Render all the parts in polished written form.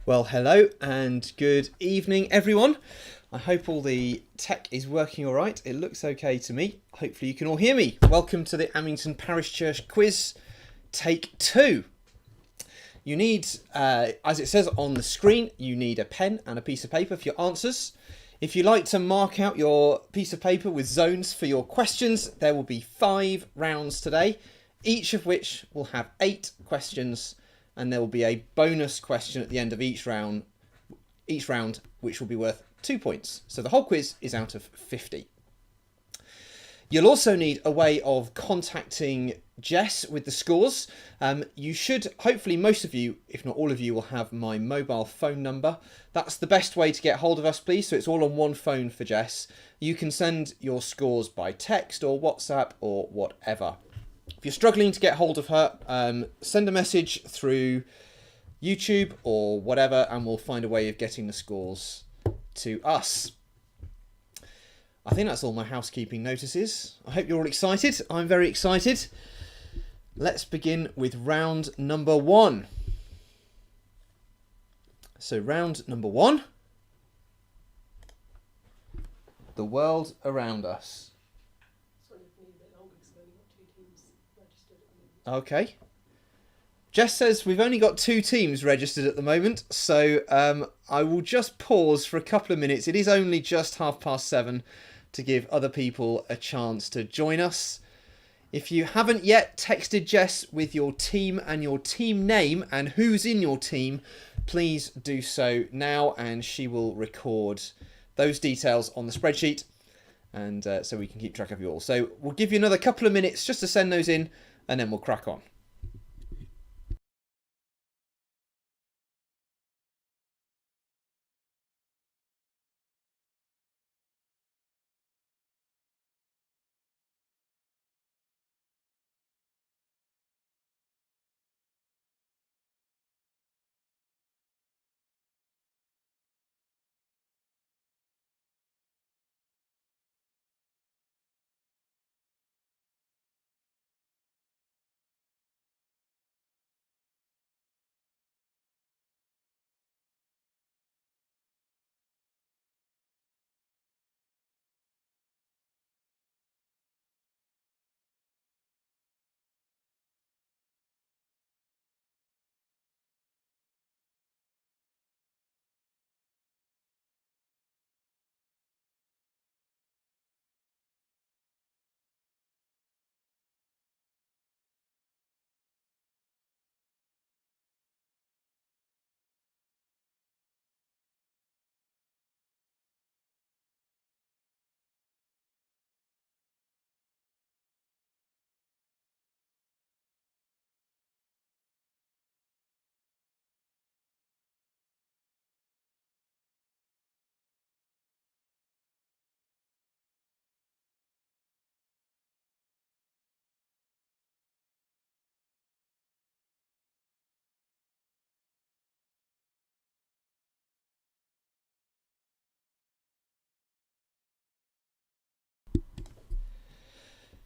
Well, hello and good evening, everyone. I hope all the tech is working all right. It looks okay to me. Hopefully you can all hear me. Welcome to the Amington Parish Church quiz, take 2. You need, as it says on the screen, you need a pen and a piece of paper for your answers. If you like to mark out your piece of paper with zones for your questions, there will be 5 rounds today, each of which will have 8 questions, and there will be a bonus question at the end of each round, which will be worth 2 points. So the whole quiz is out of 50. You'll also need a way of contacting Jess with the scores. You should, hopefully most of you, if not all of you, will have my mobile phone number. That's the best way to get hold of us, please. So it's all on one phone for Jess. You can send your scores by text or WhatsApp or whatever. If you're struggling to get hold of her, send a message through YouTube or whatever, and we'll find a way of getting the scores to us. I think that's all my housekeeping notices. I hope you're all excited. I'm very excited. Let's begin with round number 1. So round number 1, the world around us. Okay. Jess says we've only got 2 teams registered at the moment, so I will just pause for a couple of minutes. It is only just 7:30 to give other people a chance to join us. If you haven't yet texted Jess with your team and your team name and who's in your team, please do so now, and she will record those details on the spreadsheet, and so we can keep track of you all. So we'll give you another couple of minutes just to send those in, and then we'll crack on.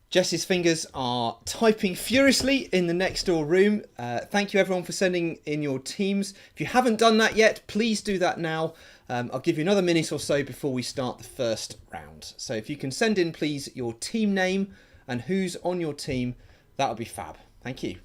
Jess's fingers are typing furiously in the next door room. Thank you everyone for sending in your teams. If you haven't done that yet, please do that now. I'll give you another minute or so before we start the first round. So if you can send in, please, your team name and who's on your team, that would be fab. Thank you.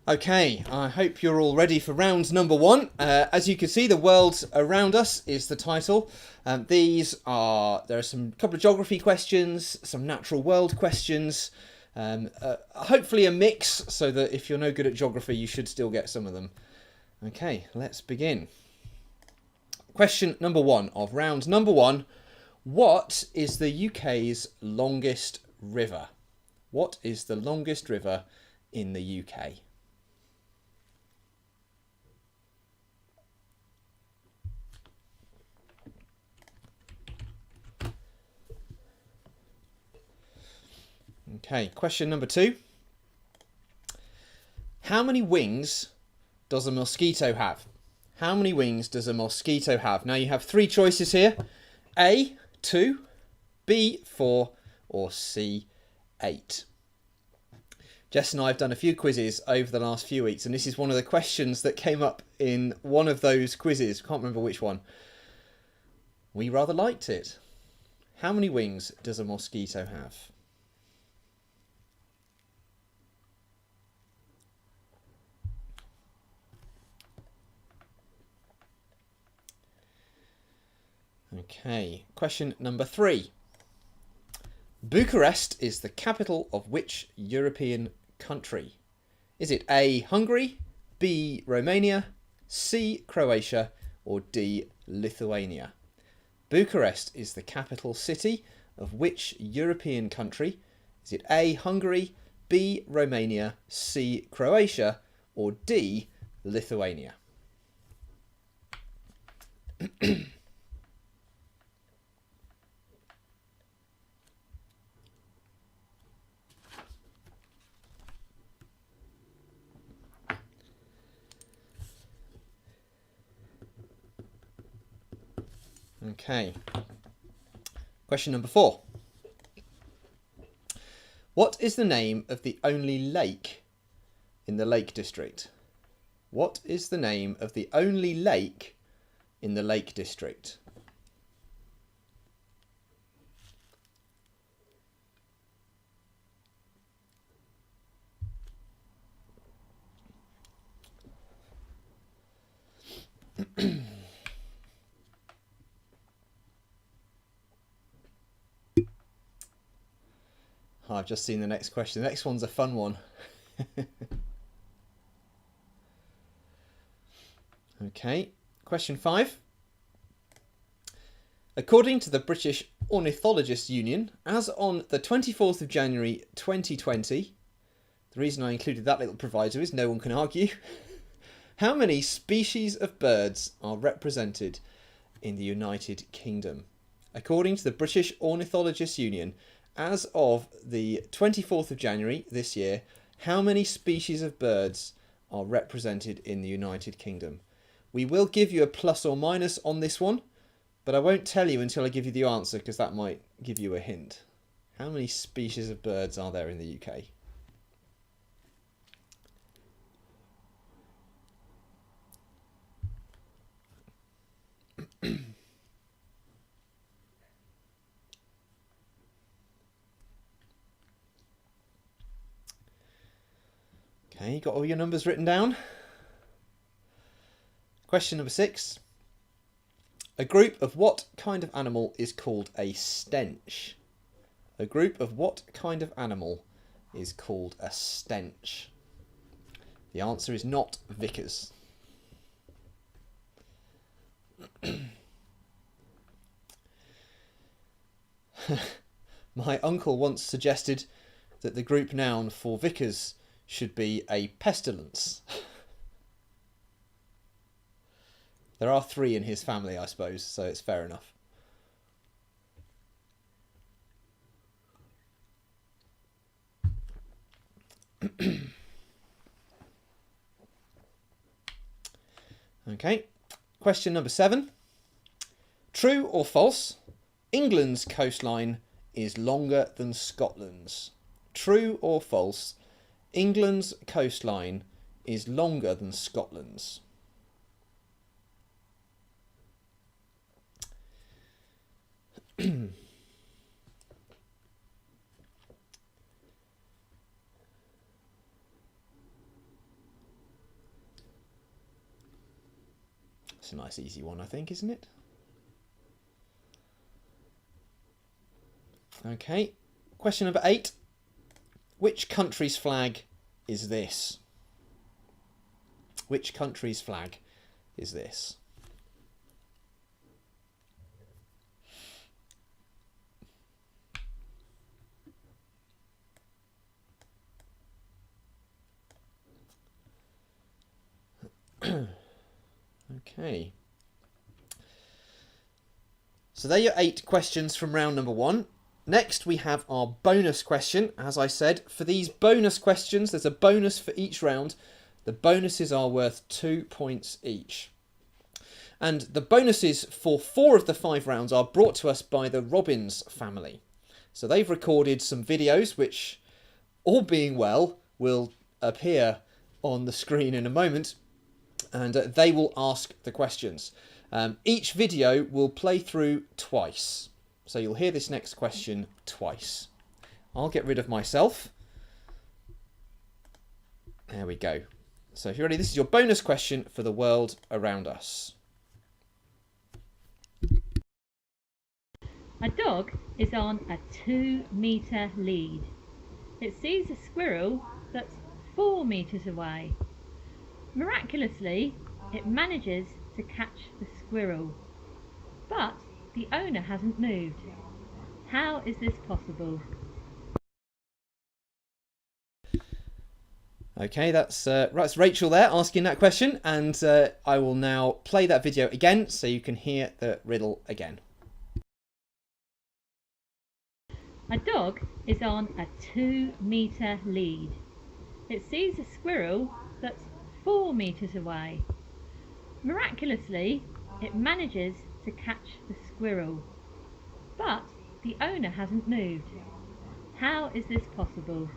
Okay, I hope you're all ready for round number one. As you can see, the world around us is the title. There are some couple of geography questions, some natural world questions, hopefully a mix so that if you're no good at geography, you should still get some of them. Okay, let's begin. Question number one of round number one. What is the UK's longest river? What is the longest river in the UK? Okay, question number two. How many wings does a mosquito have? How many wings does a mosquito have? Now you have three choices here. A, 2, B, 4, or C, 8. Jess and I have done a few quizzes over the last few weeks, and this is one of the questions that came up in one of those quizzes. Can't remember which one. We rather liked it. How many wings does a mosquito have? Okay, question number 3. Bucharest is the capital of which European country? Is it A, Hungary, B, Romania, C, Croatia, or D, Lithuania? Bucharest is the capital city of which European country? Is it A, Hungary, B, Romania, C, Croatia, or D, Lithuania? Okay. Question number 4. What is the name of the only lake in the Lake District? What is the name of the only lake in the Lake District? I've just seen the next question. The next one's a fun one. Okay, question 5. According to the British Ornithologists Union, as on the 24th of January 2020, the reason I included that little proviso is no one can argue, how many species of birds are represented in the United Kingdom? According to the British Ornithologists Union, as of the 24th of January this year, how many species of birds are represented in the United Kingdom? We will give you a plus or minus on this one, but I won't tell you until I give you the answer because that might give you a hint. How many species of birds are there in the UK? Okay, you got all your numbers written down? Question number 6. A group of what kind of animal is called a stench? A group of what kind of animal is called a stench? The answer is not Vickers. My uncle once suggested that the group noun for Vickers should be a pestilence. There are 3 in his family, I suppose, so it's fair enough. Okay, question number 7. True or false? England's coastline is longer than Scotland's. True or false? England's coastline is longer than Scotland's. It's a nice easy one, I think, isn't it? Okay, question number 8. Which country's flag is this? Which country's flag is this? Okay. So there are your 8 questions from round number 1. Next, we have our bonus question. As I said, for these bonus questions, there's a bonus for each round. The bonuses are worth 2 points each. And the bonuses for 4 of the 5 rounds are brought to us by the Robbins family. So they've recorded some videos, which, all being well, will appear on the screen in a moment. And they will ask the questions. Each video will play through twice. So you'll hear this next question twice. I'll get rid of myself. There we go. So if you're ready, this is your bonus question for the world around us. A dog is on a 2-metre lead. It sees a squirrel that's 4 metres away. Miraculously, it manages to catch the squirrel, but the owner hasn't moved. How is this possible? Okay, that's Rachel there asking that question, and I will now play that video again so you can hear the riddle again. A dog is on a 2-metre lead. It sees a squirrel that's 4 metres away. Miraculously, it manages to catch the squirrel, but the owner hasn't moved. How is this possible?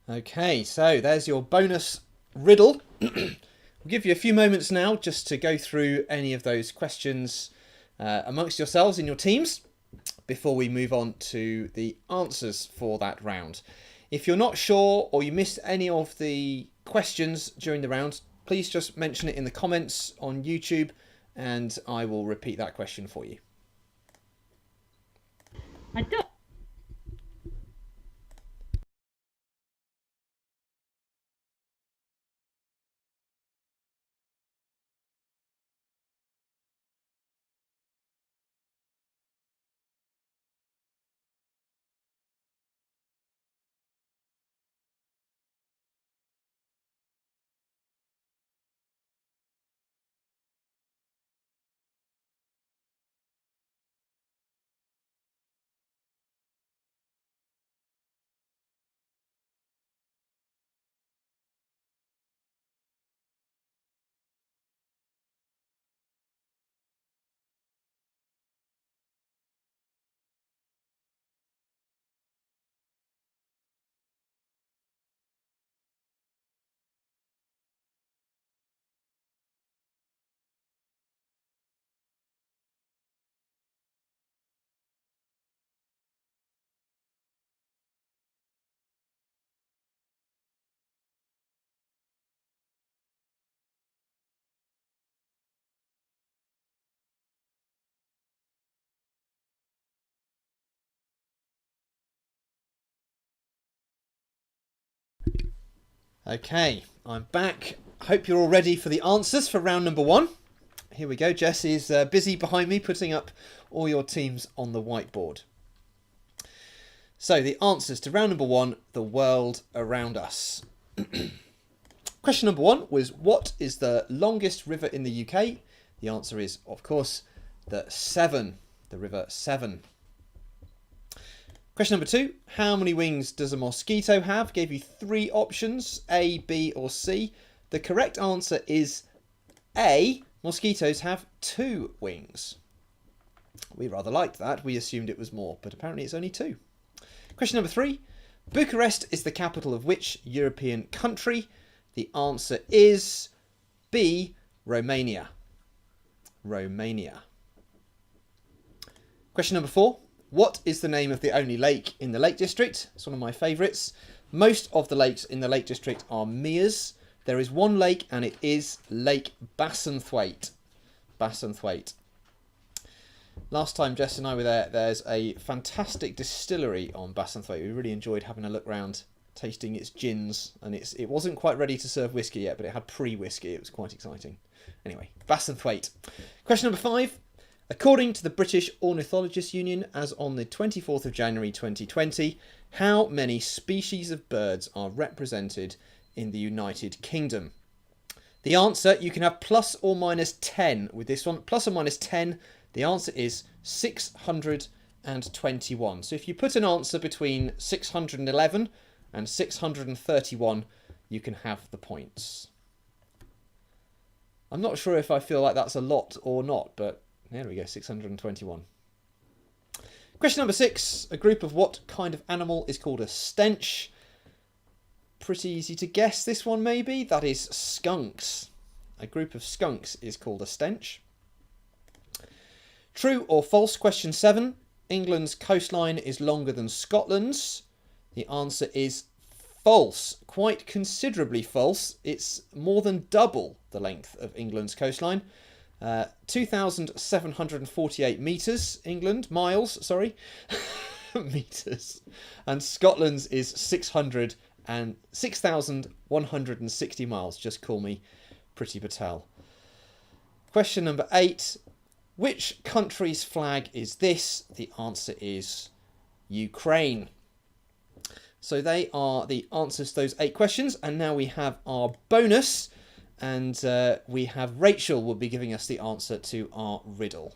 Okay, so there's your bonus riddle. We'll give you a few moments now just to go through any of those questions amongst yourselves in your teams before we move on to the answers for that round. If you're not sure or you missed any of the questions during the round, please just mention it in the comments on YouTube and I will repeat that question for you. A dog. Okay, I'm back. Hope you're all ready for the answers for round number 1. Here we go. Jess is busy behind me putting up all your teams on the whiteboard. So the answers to round number 1, the world around us. Question number 1 was, what is the longest river in the UK? The answer is, of course, the Severn, the River Severn. Question number 2, how many wings does a mosquito have? Gave you 3 options, A, B or C. The correct answer is A, mosquitoes have 2 wings. We rather liked that, we assumed it was more, but apparently it's only 2. Question number 3, Bucharest is the capital of which European country? The answer is B, Romania. Romania. Question number 4, What is the name of the only lake in the Lake District? It's one of my favourites. Most of the lakes in the Lake District are meres. There is one lake, and it is Lake Bassenthwaite. Bassenthwaite. Last time Jess and I were there, there's a fantastic distillery on Bassenthwaite. We really enjoyed having a look round, tasting its gins, and it wasn't quite ready to serve whiskey yet, but it had pre-whiskey. It was quite exciting. Anyway, Bassenthwaite. Question number 5. According to the British Ornithologists Union, as on the 24th of January 2020, how many species of birds are represented in the United Kingdom? The answer, you can have plus or minus 10 with this one. Plus or minus 10, the answer is 621. So if you put an answer between 611 and 631, you can have the points. I'm not sure if I feel like that's a lot or not, but there we go, 621. Question number 6. A group of what kind of animal is called a stench? Pretty easy to guess this one, maybe. That is skunks. A group of skunks is called a stench. True or false? Question 7. England's coastline is longer than Scotland's. The answer is false. Quite considerably false. It's more than double the length of England's coastline. 2,748 metres, miles, sorry, metres. And Scotland's is 6,160 miles. Just call me Priti Patel. Question number 8. Which country's flag is this? The answer is Ukraine. So they are the answers to those 8 questions. And now we have our bonus. And we have Rachel will be giving us the answer to our riddle.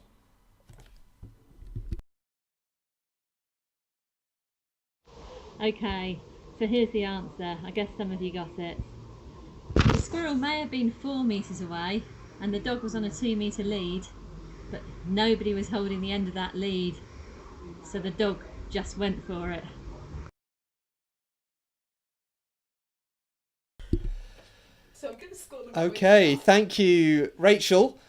Okay, so here's the answer. I guess some of you got it. The squirrel may have been 4 metres away and the dog was on a 2-metre lead, but nobody was holding the end of that lead. So the dog just went for it. So I'm going to score them. Okay, thank you, Rachel.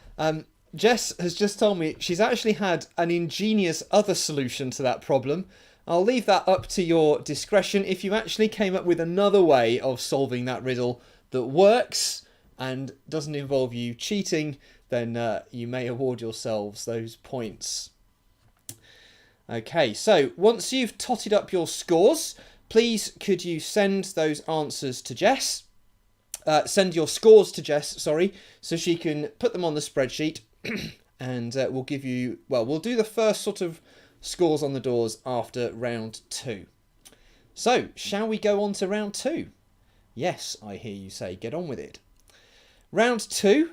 Jess has just told me she's actually had an ingenious other solution to that problem. I'll leave that up to your discretion. If you actually came up with another way of solving that riddle that works and doesn't involve you cheating, then you may award yourselves those points. Okay, so once you've totted up your scores, please could you send those answers to Jess? Send your scores to Jess, sorry, so she can put them on the spreadsheet and we'll give you, well, we'll do the first sort of scores on the doors after round 2. So, shall we go on to round 2? Yes, I hear you say, get on with it. Round 2,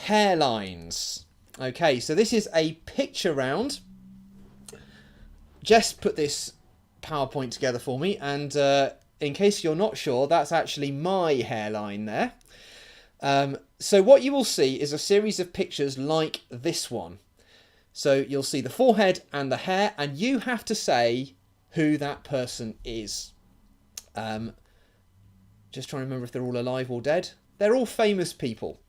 hairlines. Okay, so this is a picture round. Jess put this PowerPoint together for me, and in case you're not sure, that's actually my hairline there. So what you will see is a series of pictures like this one. So you'll see the forehead and the hair, and you have to say who that person is. Just trying to remember if they're all alive or dead. They're all famous people,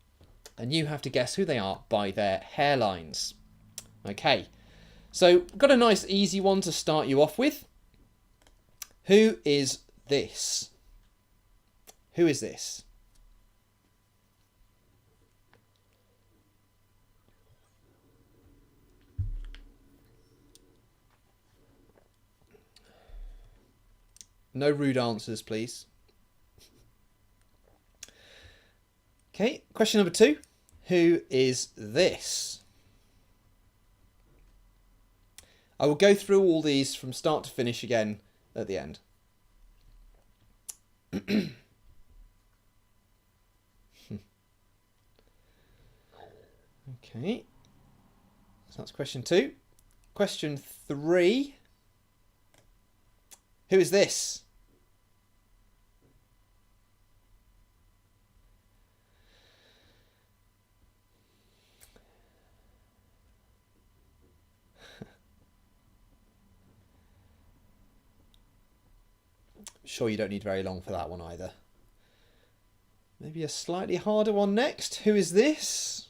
and you have to guess who they are by their hairlines. Okay, so got a nice easy one to start you off with. Who is this? Who is this? No rude answers, please. Okay, question number 2. Who is this? I will go through all these from start to finish again at the end. Okay, so that's question 2. Question 3. Who is this? Sure, you don't need very long for that one either. Maybe a slightly harder one next. Who is this?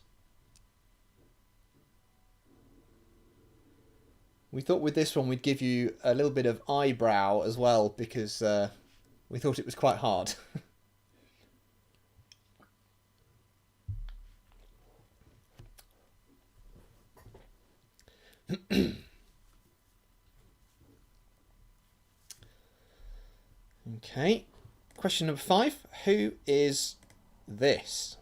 We thought with this one we'd give you a little bit of eyebrow as well because we thought it was quite hard. Okay, question number 5. Who is this?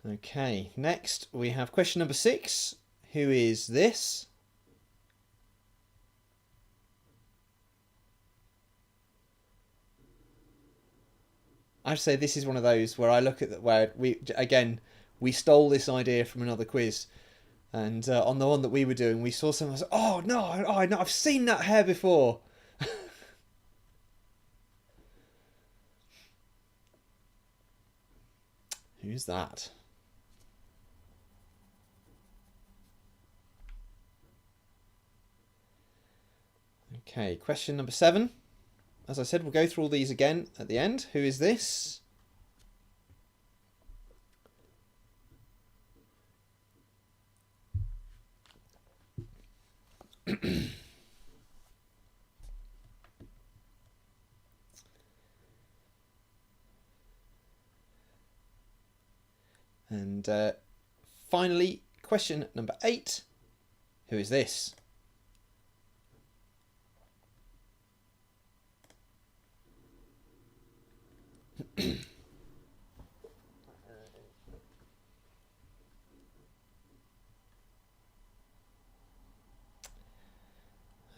Okay, next we have question number 6. Who is this? I have to say this is one of those where I look at where we stole this idea from another quiz, and on the one that we were doing, we saw someone say, "Oh no, I've seen that hair before." Who's that? Okay, question number 7. As I said, we'll go through all these again at the end. Who is this? And finally, question number 8. Who is this?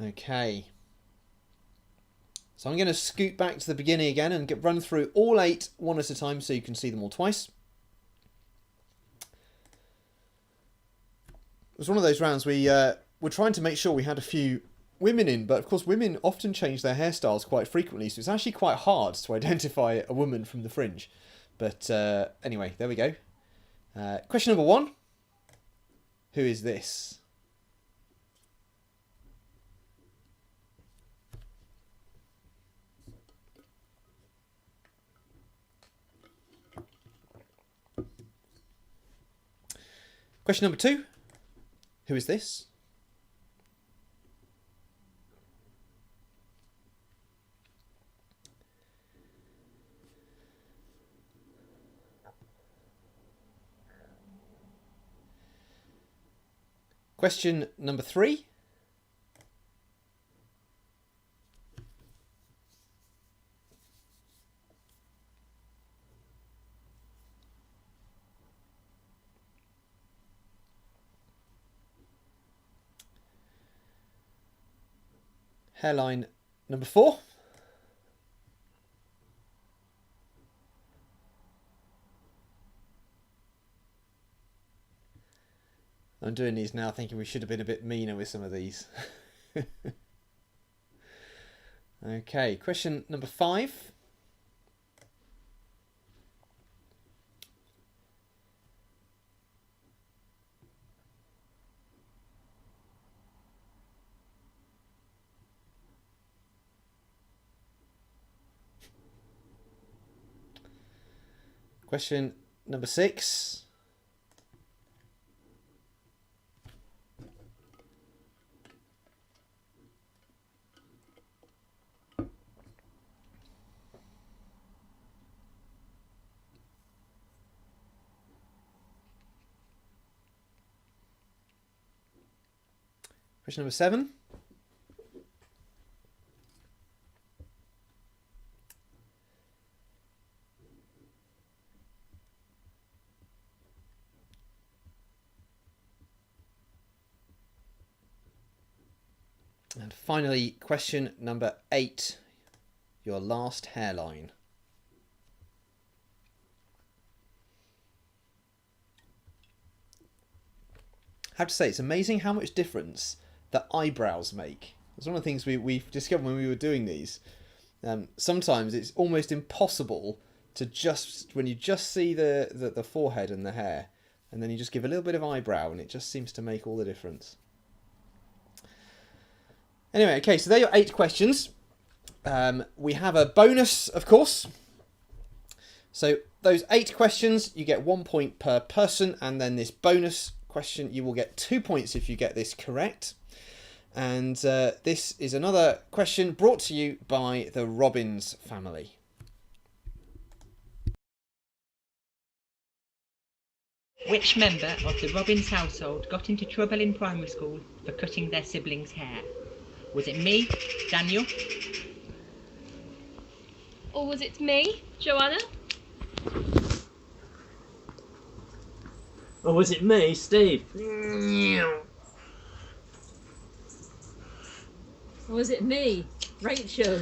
Okay. So I'm going to scoot back to the beginning again and run through all 8 one at a time so you can see them all twice. It was one of those rounds we were trying to make sure we had a few women in, but of course women often change their hairstyles quite frequently, so it's actually quite hard to identify a woman from the fringe. But anyway, there we go. Question number 1. Who is this? Question number 2. Who is this? Question number 3. Hairline number 4. I'm doing these now thinking we should have been a bit meaner with some of these. Okay, question number 5. Question number 6. Question number 7. And finally, question number 8. Your last hairline. I have to say, it's amazing how much difference that eyebrows make. It's one of the things we've discovered when we were doing these. Sometimes it's almost impossible to just, when you just see the forehead and the hair, and then you just give a little bit of eyebrow, and it just seems to make all the difference. Anyway, okay, so there are your 8 questions. We have a bonus, of course. So those 8 questions, you get 1 point per person, and then this bonus question, you will get 2 points if you get this correct. And this is another question brought to you by the Robbins family. Which member of the Robbins household got into trouble in primary school for cutting their siblings' hair? Was it me, Daniel? Or was it me, Joanna? Or was it me, Steve? Or was it me, Rachel?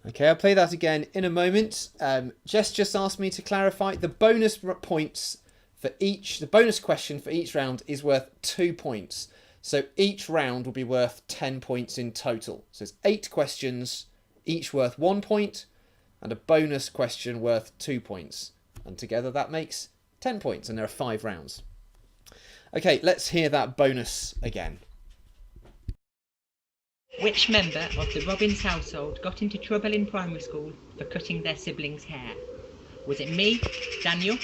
Okay, I'll play that again in a moment. Jess just asked me to clarify the bonus points for each, the bonus question for each round is worth 2 points. So each round will be worth 10 points in total. So it's 8 questions, each worth 1 point, and a bonus question worth 2 points. And together that makes 10 points, and there are 5 rounds. Okay, let's hear that bonus again. Which member of the Robbins household got into trouble in primary school for cutting their siblings' hair? Was it me, Daniel?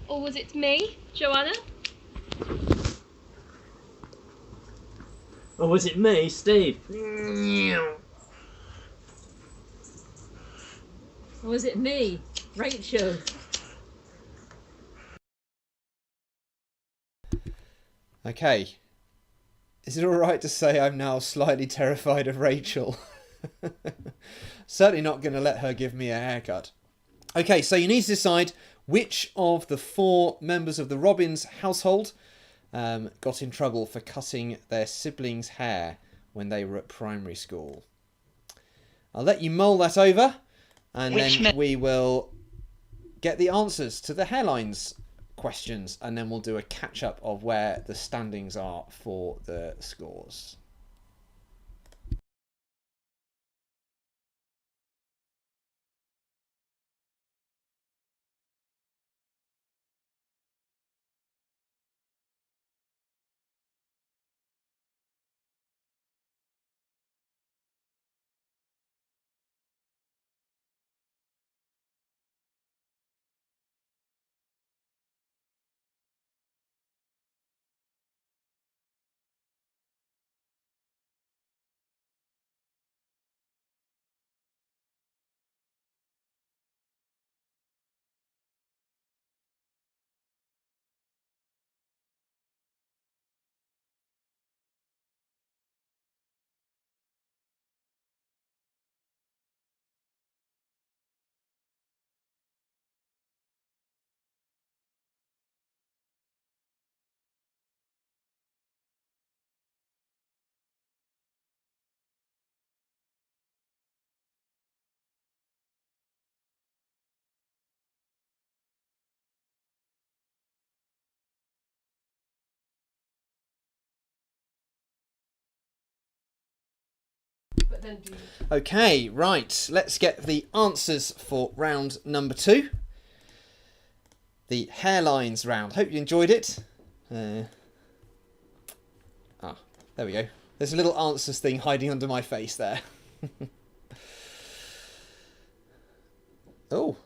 Or was it me, Joanna? Or was it me, Steve? Or was it me, Rachel? Okay. Is it alright to say I'm now slightly terrified of Rachel? Certainly not going to let her give me a haircut. Okay, so you need to decide which of the 4 members of the Robbins household got in trouble for cutting their siblings' hair when they were at primary school. I'll let you mull that over, and then we will get the answers to the Hairlines questions, and then we'll do a catch-up of where the standings are for the scores. But then do Okay, right. Let's get the answers for round number 2. The Hairlines round. Hope you enjoyed it. There we go. There's a little answers thing hiding under my face there. Oh.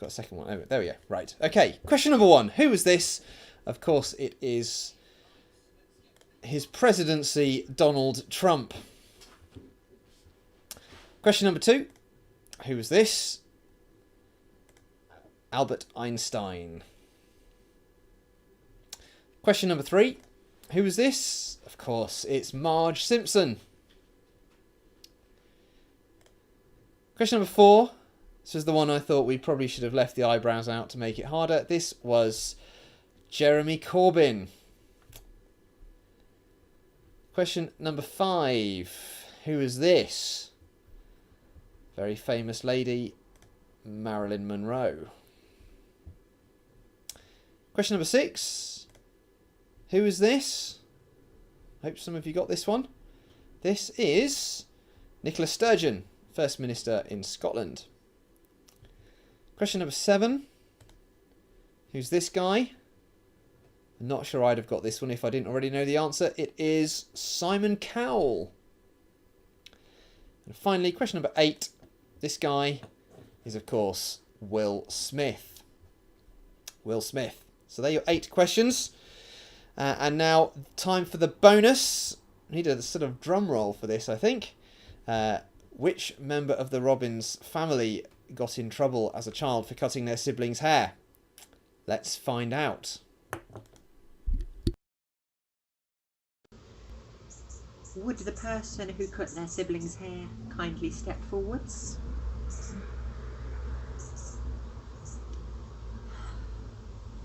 Got a second one. Oh, there we go. Right. Okay. Question number 1. Who was this? Of course, it is His Presidency, Donald Trump. Question number 2. Who was this? Albert Einstein. Question number 3. Who was this? Of course, it's Marge Simpson. Question number 4. This was the one I thought we probably should have left the eyebrows out to make it harder. This was Jeremy Corbyn. Question number 5. Who is this? Very famous lady, Marilyn Monroe. Question number 6. Who is this? Hope some of you got this one. This is Nicola Sturgeon, First Minister in Scotland. Question number 7. Who's this guy? I'm not sure I'd have got this one if I didn't already know the answer. It is Simon Cowell. And finally, question number 8. This guy is, of course, Will Smith. Will Smith. So they're your 8 questions. And now, time for the bonus. I need a sort of drum roll for this, I think. Which member of the Robbins family got in trouble as a child for cutting their siblings' hair? Let's find out. Would the person who cut their siblings' hair kindly step forwards?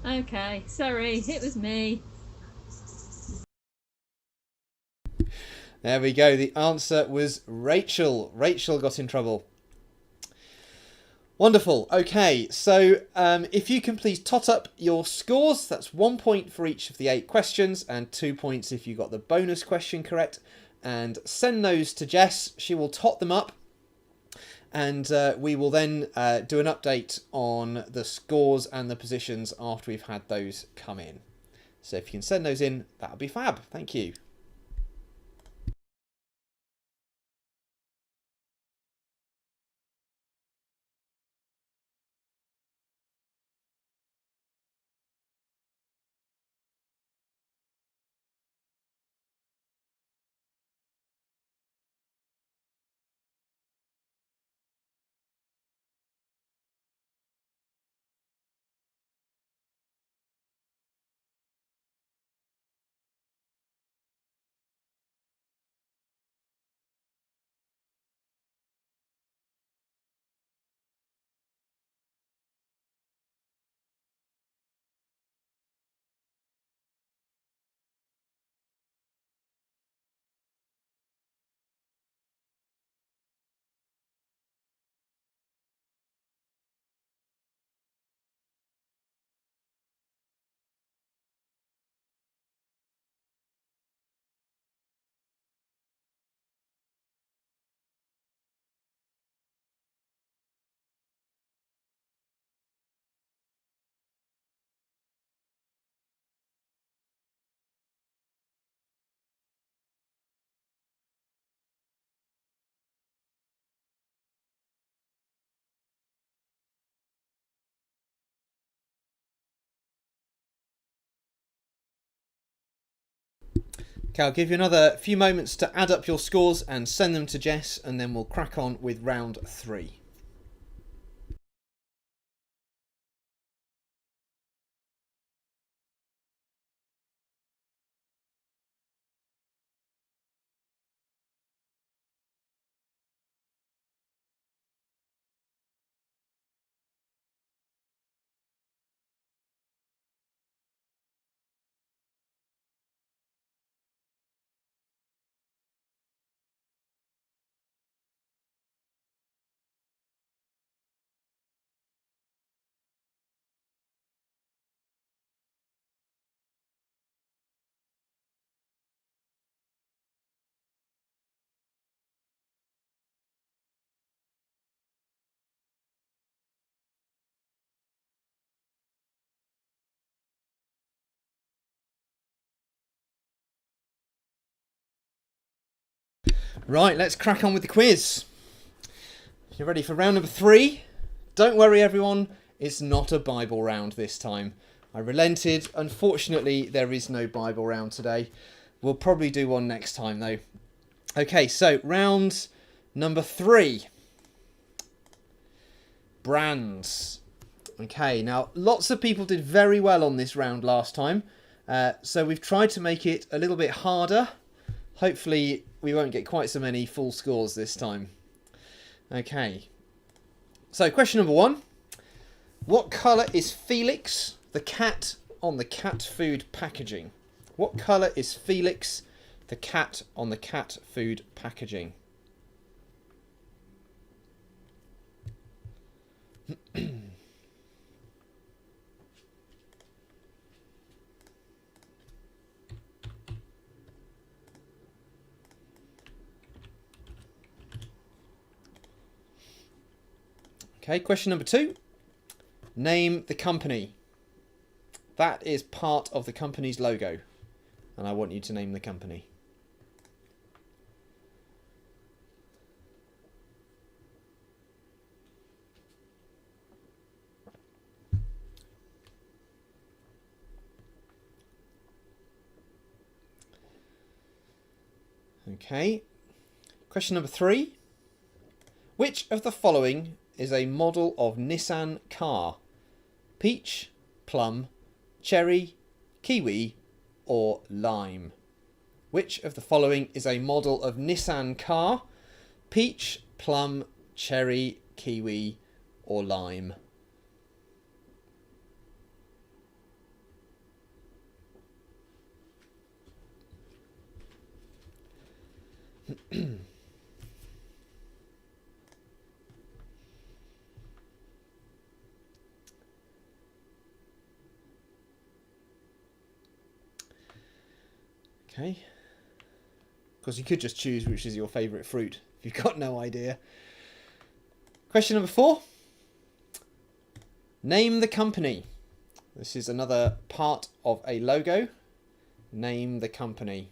Okay, sorry, it was me. There we go. The answer was Rachel. Rachel got in trouble. Wonderful. Okay, so if you can please tot up your scores. That's 1 point for each of the 8 questions and 2 points if you got the bonus question correct. And send those to Jess. She will tot them up. And we will then do an update on the scores and the positions after we've had those come in. So if you can send those in, that would be fab. Thank you. Okay, I'll give you another few moments to add up your scores and send them to Jess, and then we'll crack on with round 3. Right, let's crack on with the quiz. You ready for round number 3? Don't worry, everyone. It's not a Bible round this time. I relented. Unfortunately, there is no Bible round today. We'll probably do one next time, though. Okay, so round number 3. Brands. Okay, now lots of people did very well on this round last time. So we've tried to make it a little bit harder. Hopefully we won't get quite so many full scores this time. Okay. So question number 1. What colour is Felix, the cat, on the cat food packaging? What colour is Felix, the cat, on the cat food packaging? Okay, question number 2. Name the company. That is part of the company's logo. And I want you to name the company. Okay. Question number 3. Which of the following is a model of Nissan car? Peach, plum, cherry, kiwi, or lime? Which of the following is a model of Nissan car? Peach, plum, cherry, kiwi, or lime? Okay. Of course, you could just choose which is your favourite fruit if you've got no idea. Question number 4. Name the company. This is another part of a logo. Name the company.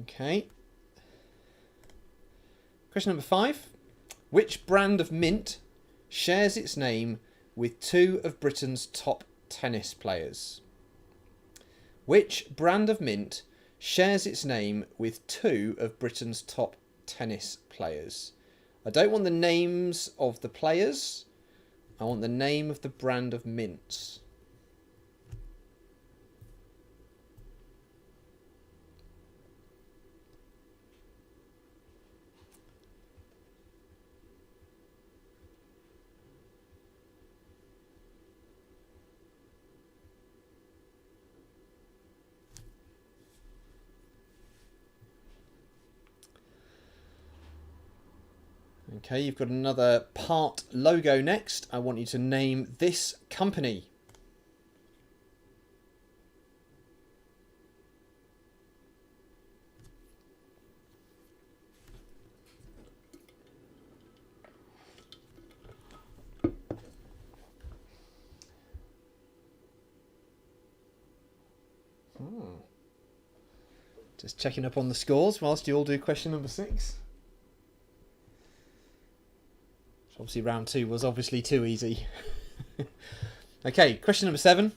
Okay. Question number 5. Which brand of mint shares its name with 2 of Britain's top tennis players? Which brand of mint shares its name with 2 of Britain's top tennis players? I don't want the names of the players. I want the name of the brand of mints. Okay, you've got another part logo next. I want you to name this company. Just checking up on the scores whilst you all do question number 6. Obviously round 2 was obviously too easy. Okay, question number 7.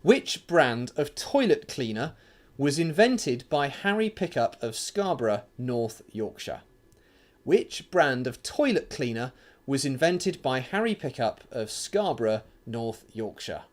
Which brand of toilet cleaner was invented by Harry Pickup of Scarborough, North Yorkshire? Which brand of toilet cleaner was invented by Harry Pickup of Scarborough, North Yorkshire?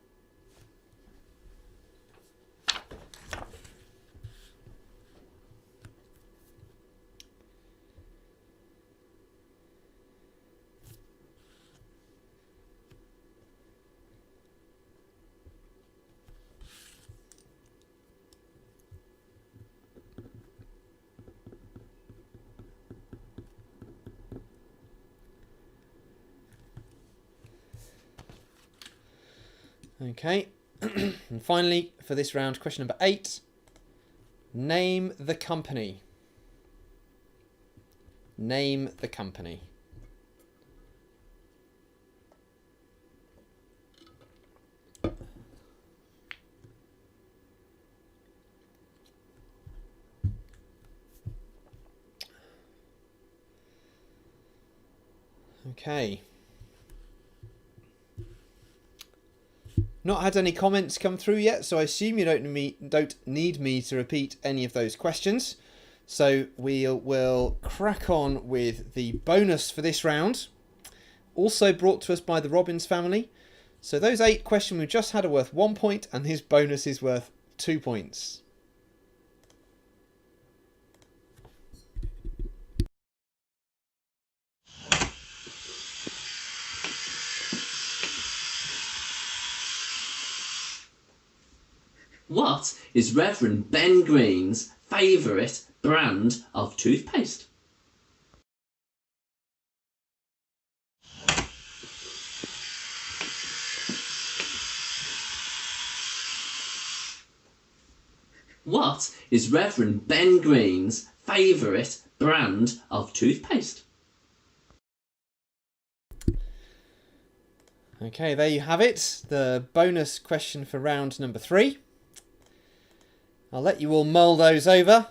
Okay, and finally for this round, question number 8. Name the company. Name the company. Okay. Not had any comments come through yet, so I assume you don't need me to repeat any of those questions. So we'll crack on with the bonus for this round. Also brought to us by the Robbins family. So those 8 questions we just had are worth 1 point, and his bonus is worth 2 points. What is Reverend Ben Green's favourite brand of toothpaste? What is Reverend Ben Green's favourite brand of toothpaste? Okay, there you have it. The bonus question for round number 3. I'll let you all mull those over.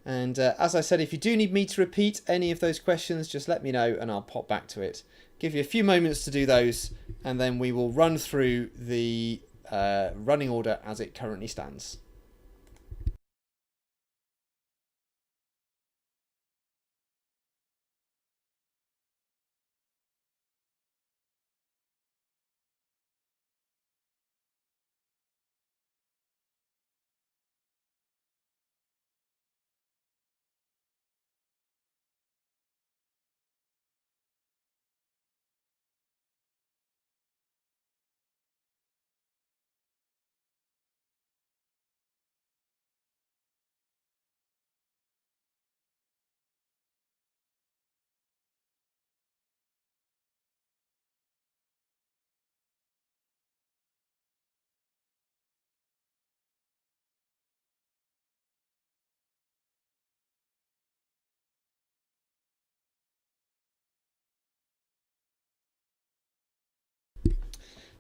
And as I said, if you do need me to repeat any of those questions, just let me know and I'll pop back to it. Give you a few moments to do those, and then we will run through the running order as it currently stands.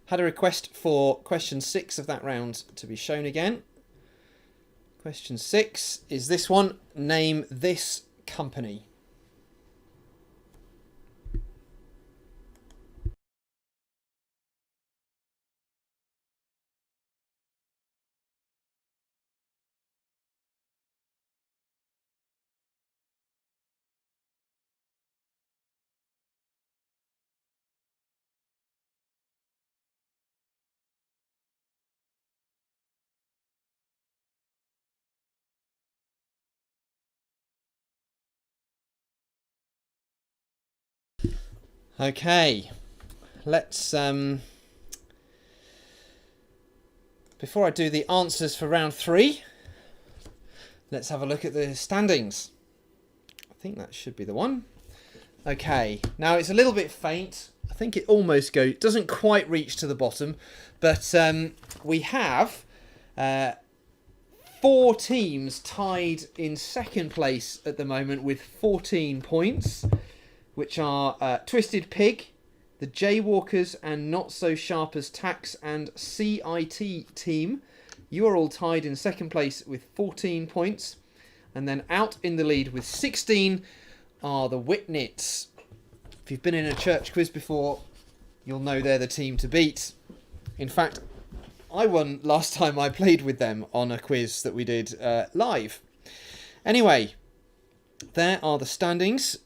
Had a request for question 6 of that round to be shown again. Question 6 is this one. Name this company. Okay, let's before I do the answers for round 3, let's have a look at the standings. I think that should be the one. Okay, now it's a little bit faint. I think it almost doesn't quite reach to the bottom, but we have 4 teams tied in second place at the moment with 14 points, which are Twisted Pig, the Jaywalkers and Not So Sharp as Tax and CIT team. You are all tied in second place with 14 points. And then out in the lead with 16 are the Whitnits. If you've been in a church quiz before, you'll know they're the team to beat. In fact, I won last time I played with them on a quiz that we did live. Anyway, there are the standings.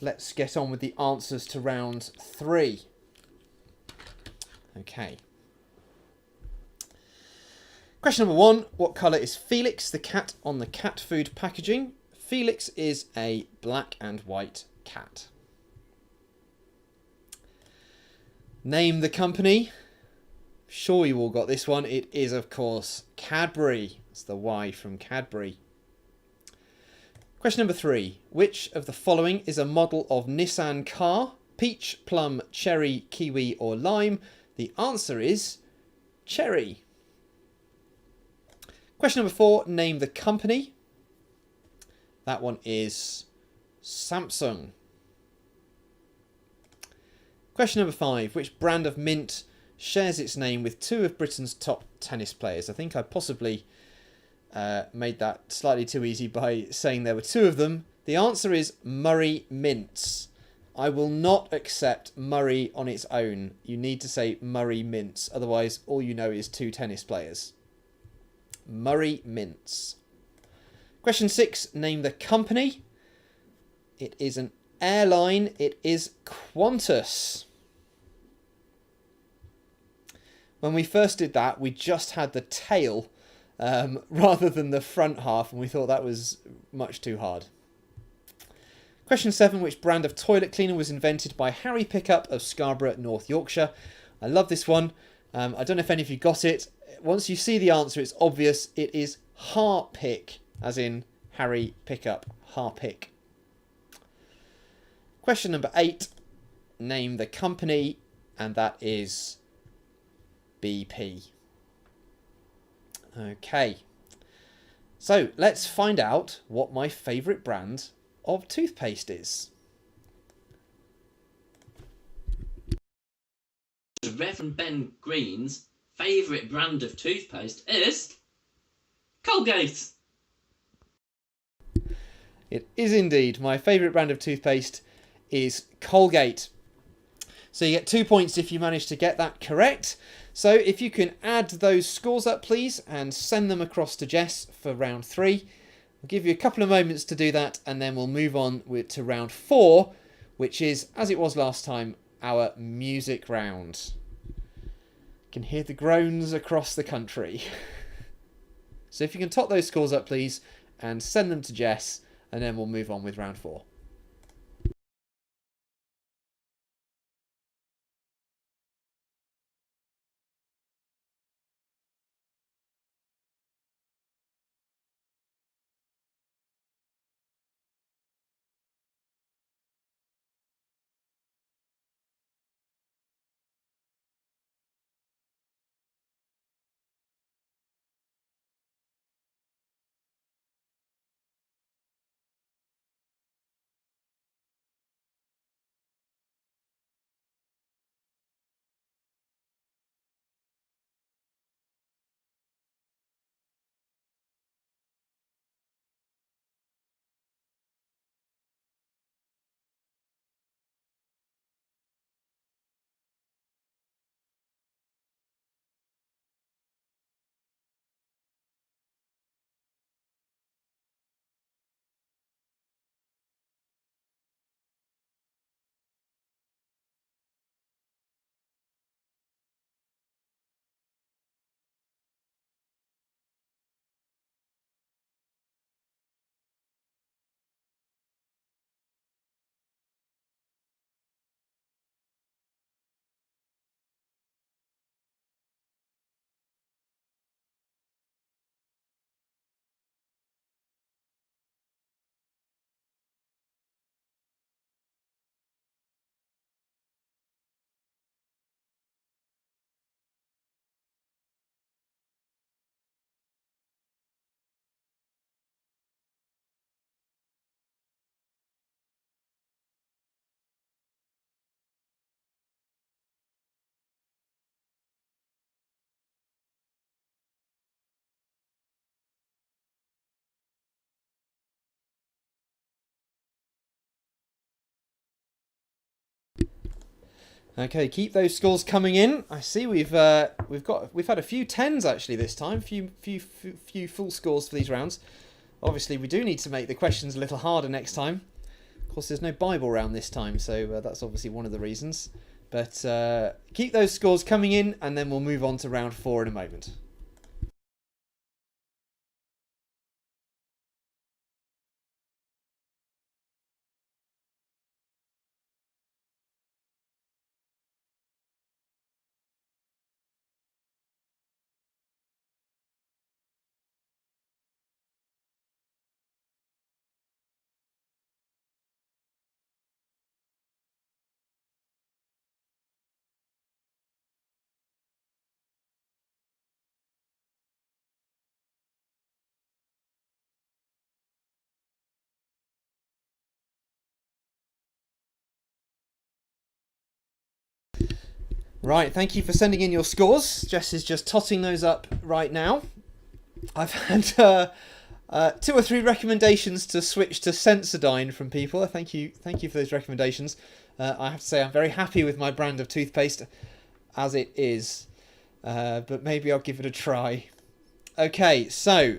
Let's get on with the answers to round 3. Okay. Question number 1. What colour is Felix the cat on the cat food packaging? Felix is a black and white cat. Name the company. Sure you all got this one. It is, of course, Cadbury. It's the Y from Cadbury. Question number 3. Which of the following is a model of Nissan car? Peach, plum, cherry, kiwi or lime? The answer is cherry. Question number 4. Name the company. That one is Samsung. Question number 5. Which brand of mint shares its name with 2 of Britain's top tennis players? I think I possibly made that slightly too easy by saying there were 2 of them. The answer is Murray Mints. I will not accept Murray on its own. You need to say Murray Mints. Otherwise, all you know is 2 tennis players. Murray Mints. Question 6. Name the company. It is an airline. It is Qantas. When we first did that, we just had the tail rather than the front half, and we thought that was much too hard. Question 7. Which brand of toilet cleaner was invented by Harry Pickup of Scarborough, North Yorkshire? I love this one. I don't know if any of you got it. once you see the answer, it's obvious. It is Harpic, as in Harry Pickup. Harpic. Question number 8. Name the company, and that is BP. Okay. So let's find out what my favourite brand of toothpaste is. Reverend Ben Green's favourite brand of toothpaste is Colgate. It is indeed. My favourite brand of toothpaste is Colgate. So you get 2 points if you manage to get that correct. So if you can add those scores up, please, and send them across to Jess for round 3. I'll give you a couple of moments to do that, and then we'll move on to round 4, which is, as it was last time, our music round. You can hear the groans across the country. So if you can top those scores up, please, and send them to Jess, and then we'll move on with round 4. Okay, keep those scores coming in. I see we've had a few 10s actually this time. Few full scores for these rounds. Obviously, we do need to make the questions a little harder next time. Of course, there's no Bible round this time, so that's obviously one of the reasons. But keep those scores coming in, and then we'll move on to round 4 in a moment. Right, thank you for sending in your scores. Jess is just totting those up right now. I've had 2 or 3 recommendations to switch to Sensodyne from people. Thank you for those recommendations. I have to say I'm very happy with my brand of toothpaste as it is, but maybe I'll give it a try. Okay, so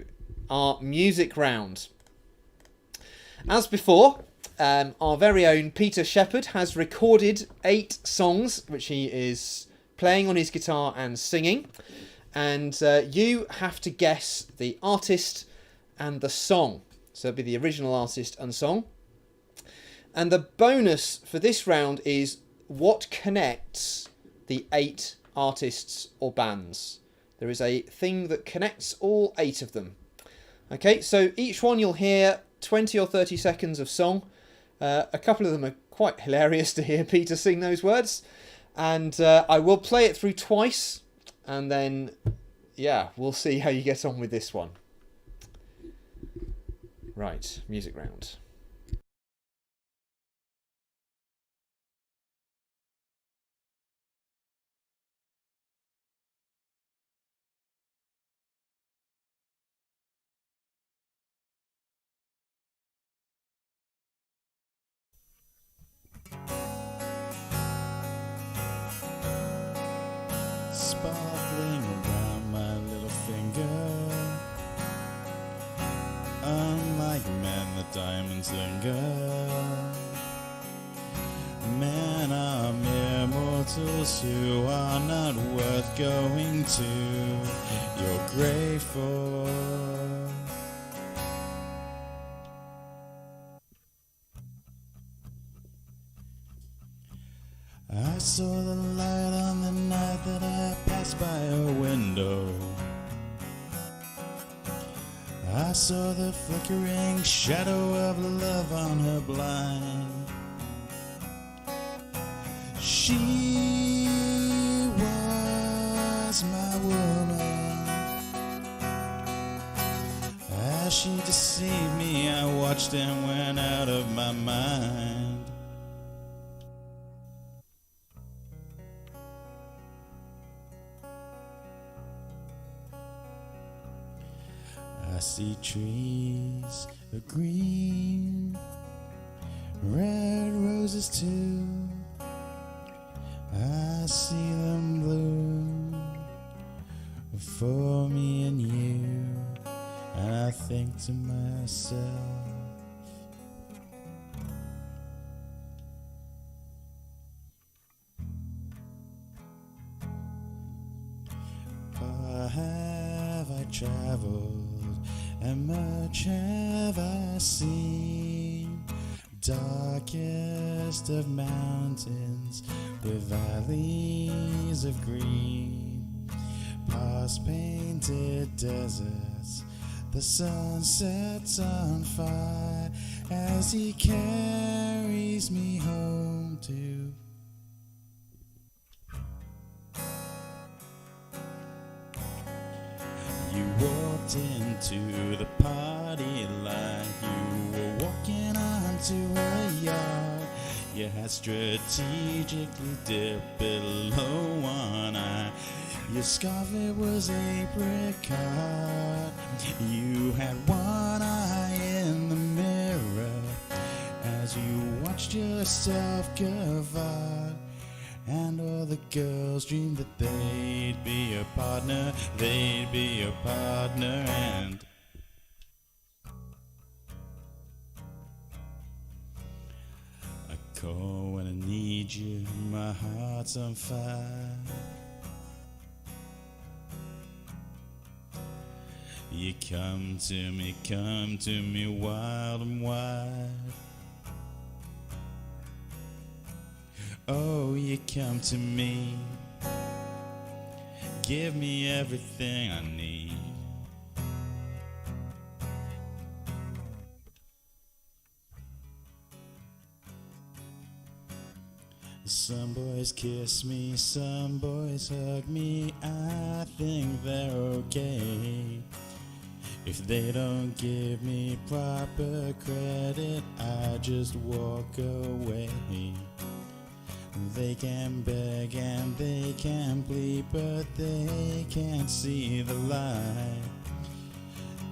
our music round. As before, our very own Peter Shepherd has recorded 8 songs which he is playing on his guitar and singing, and you have to guess the artist and the song. So it'll be the original artist and song. And the bonus for this round is what connects the 8 artists or bands. There is a thing that connects all 8 of them. Okay, so each one you'll hear 20 or 30 seconds of song. A couple of them are quite hilarious to hear Peter sing those words. And I will play it through twice, and then, yeah, we'll see how you get on with this one. Right, music round. Sparkling around my little finger. Unlike men, the diamonds linger. Men are mere mortals who are not worth going to your grave for. I saw the light on the night that I passed by her window. I saw the flickering shadow of love on her blind. She was my woman. As she deceived me, I watched and went out of my mind. I see trees of green, red roses too. I see them bloom for me and you, and I think to myself, far have I traveled, and much have I seen, darkest of mountains with valleys of green, past painted deserts, the sun sets on fire as he carries me home to. You walked into the party like you were walking onto a yard. You had strategically dipped below one eye. Your scarf, it was apricot. You had one eye in the mirror as you watched yourself gavard. And all the girls dreamed that they'd be your partner, they'd be your partner, and I call when I need you, my heart's on fire. You come to me wild and wide. Oh, you come to me, give me everything I need. Some boys kiss me, some boys hug me. I think they're okay. If they don't give me proper credit, I just walk away. They can beg and they can plead, but they can't see the light.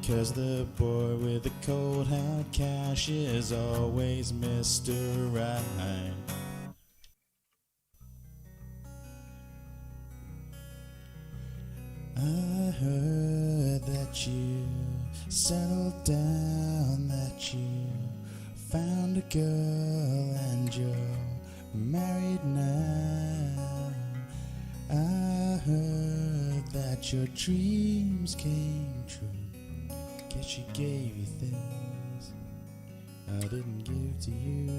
'Cause the boy with the cold hard cash is always Mr. Right. I heard that you settled down, that you found a girl and you're married now. I heard that your dreams came true. Guess she gave you things I didn't give to you.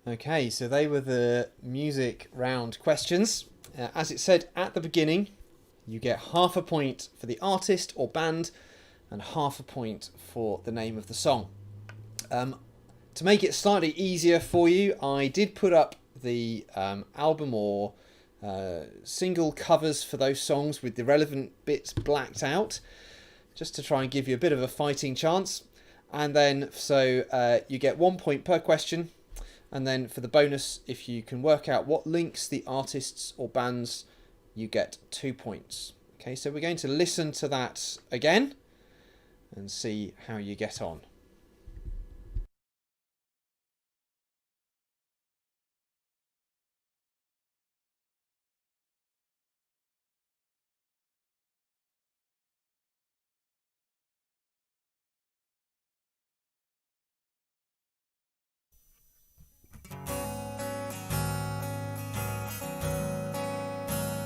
Okay, so they were the music round questions. As it said at the beginning, you get half a point for the artist or band and half a point for the name of the song. To make it slightly easier for you, I did put up the album or single covers for those songs with the relevant bits blacked out, just to try and give you a bit of a fighting chance. And then so you get 1 point per question, and then for the bonus, if you can work out what links the artists or bands, you get 2 points. Okay, so we're going to listen to that again and see how you get on.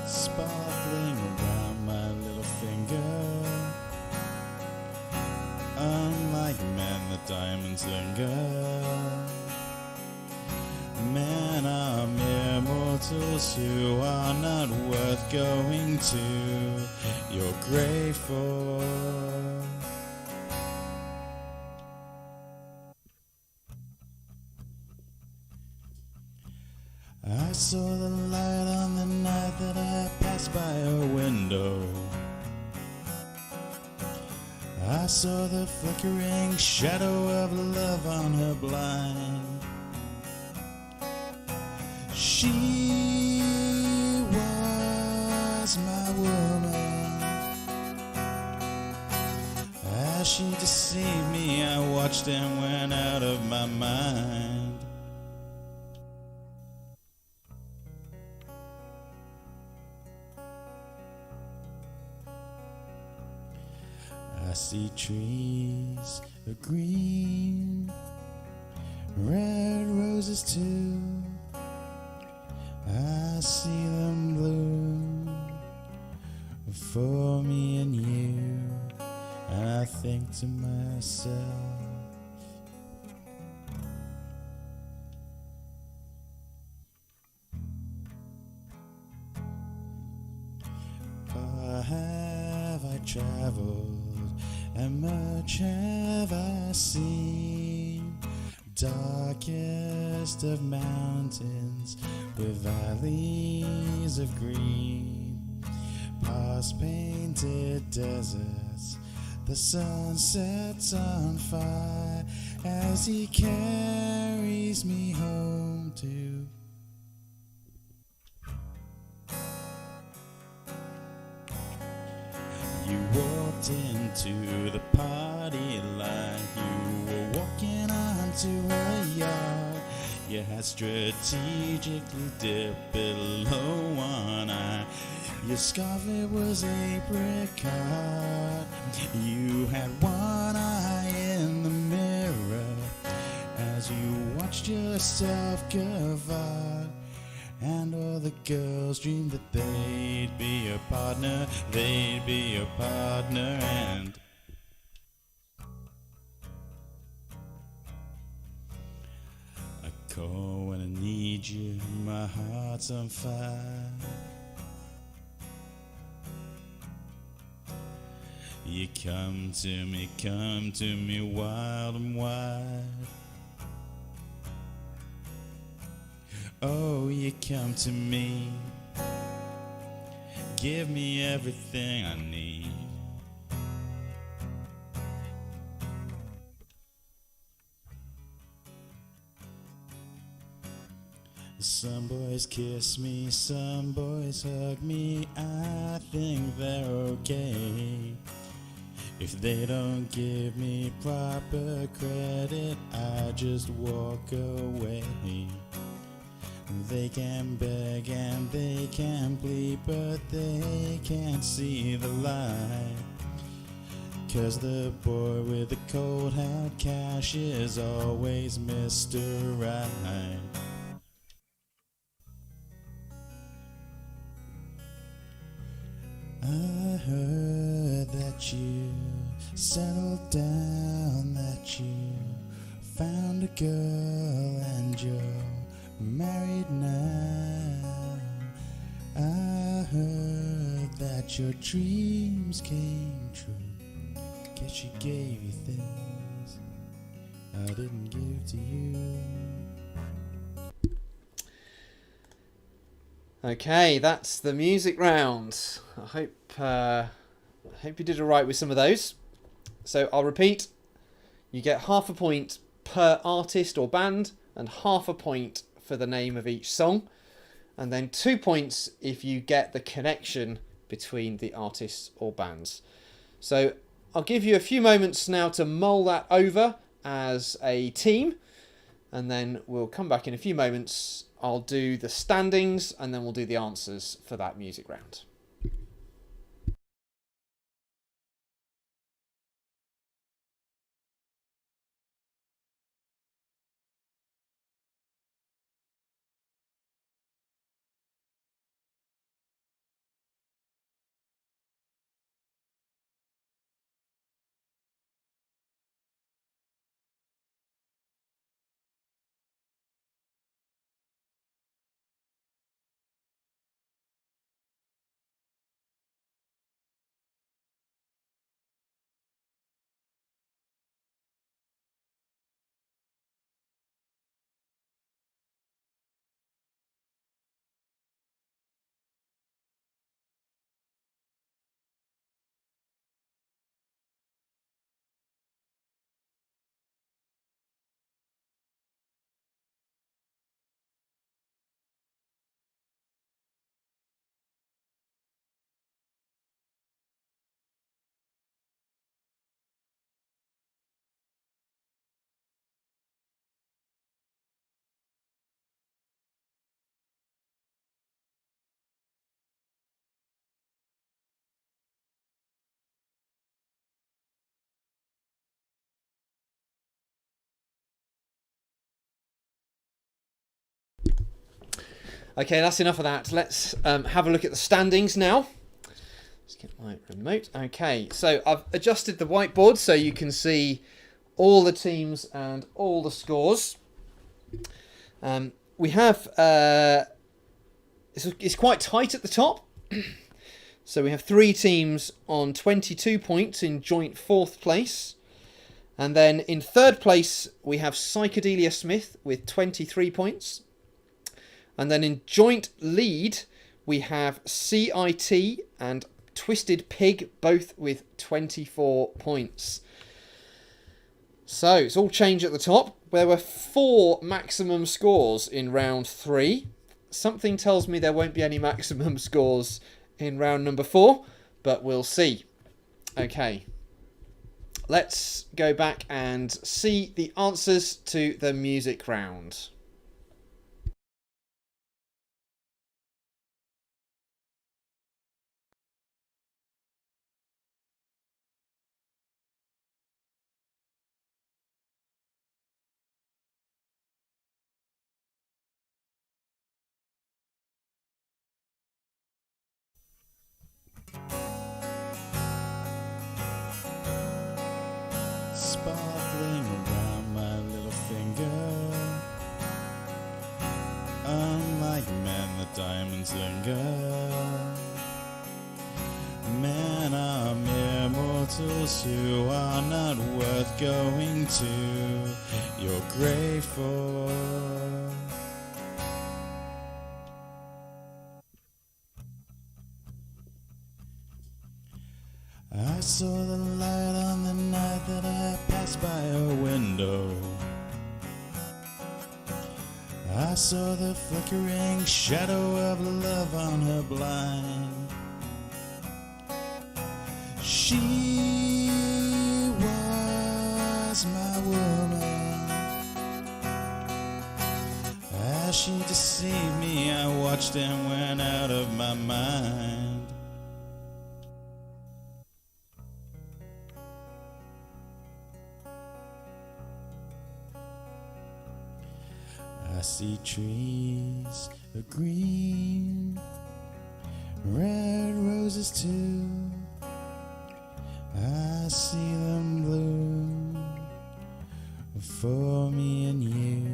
Sparkling around my little finger. Unlike men, the diamonds linger. Men are mere mortals who are not worth going to your grave for. I saw the light on the night that I passed by her window. I saw the flickering shadow of love on her blind. She was my woman. As she deceived me, I watched and went out of my mind. I see trees of green, red roses too. I see them bloom for me and you, and I think to myself, far have I traveled, and much have I seen, darkest of mountains with valleys of green, past painted deserts, the sun sets on fire as he carries me home to. You walked into the party like you were walking onto a yacht. You had strategically dipped below one eye. Your scarf, it was apricot. You had one eye in the mirror as you watched yourself gavotte. And all the girls dreamed that they'd be your partner, they'd be your partner, and I call when I need you, my heart's on fire. You come to me wild and wide. Oh, you come to me, give me everything I need. Some boys kiss me, some boys hug me, I think they're okay. If they don't give me proper credit, I just walk away. They can beg and they can plead, but they can't see the light. 'Cause the boy with the cold hard cash is always Mr. Right. I heard that you settled down, that you found a girl and you're married now. I heard that your dreams came true. Guess she gave you things I didn't give to you. Okay, that's the music round. I hope you did alright with some of those. So I'll repeat. You get half a point per artist or band and half a point for the name of each song. And then 2 points if you get the connection between the artists or bands. So I'll give you a few moments now to mull that over as a team. And then we'll come back in a few moments. I'll do the standings and then we'll do the answers for that music round. Okay, that's enough of that. Let's have a look at the standings now. Let's get my remote. Okay, so I've adjusted the whiteboard so you can see all the teams and all the scores. We have... it's quite tight at the top. So we have 3 teams on 22 points in joint 4th place. And then in 3rd place, we have Psychedelia Smith with 23 points. And then in joint lead, we have CIT and Twisted Pig, both with 24 points. So it's all change at the top. There were 4 maximum scores in round 3. Something tells me there won't be any maximum scores in round number 4, but we'll see. Okay, let's go back and see the answers to the music round. Sparkling around my little finger, unlike men the diamonds linger. Men are mere mortals who are not worth going to your grave for. I saw the light on the night that I passed by her window. I saw the flickering shadow of love on her blind. She was my woman. As she deceived me, I watched and went out of my mind. I see trees of green, red roses too. I see them bloom for me and you,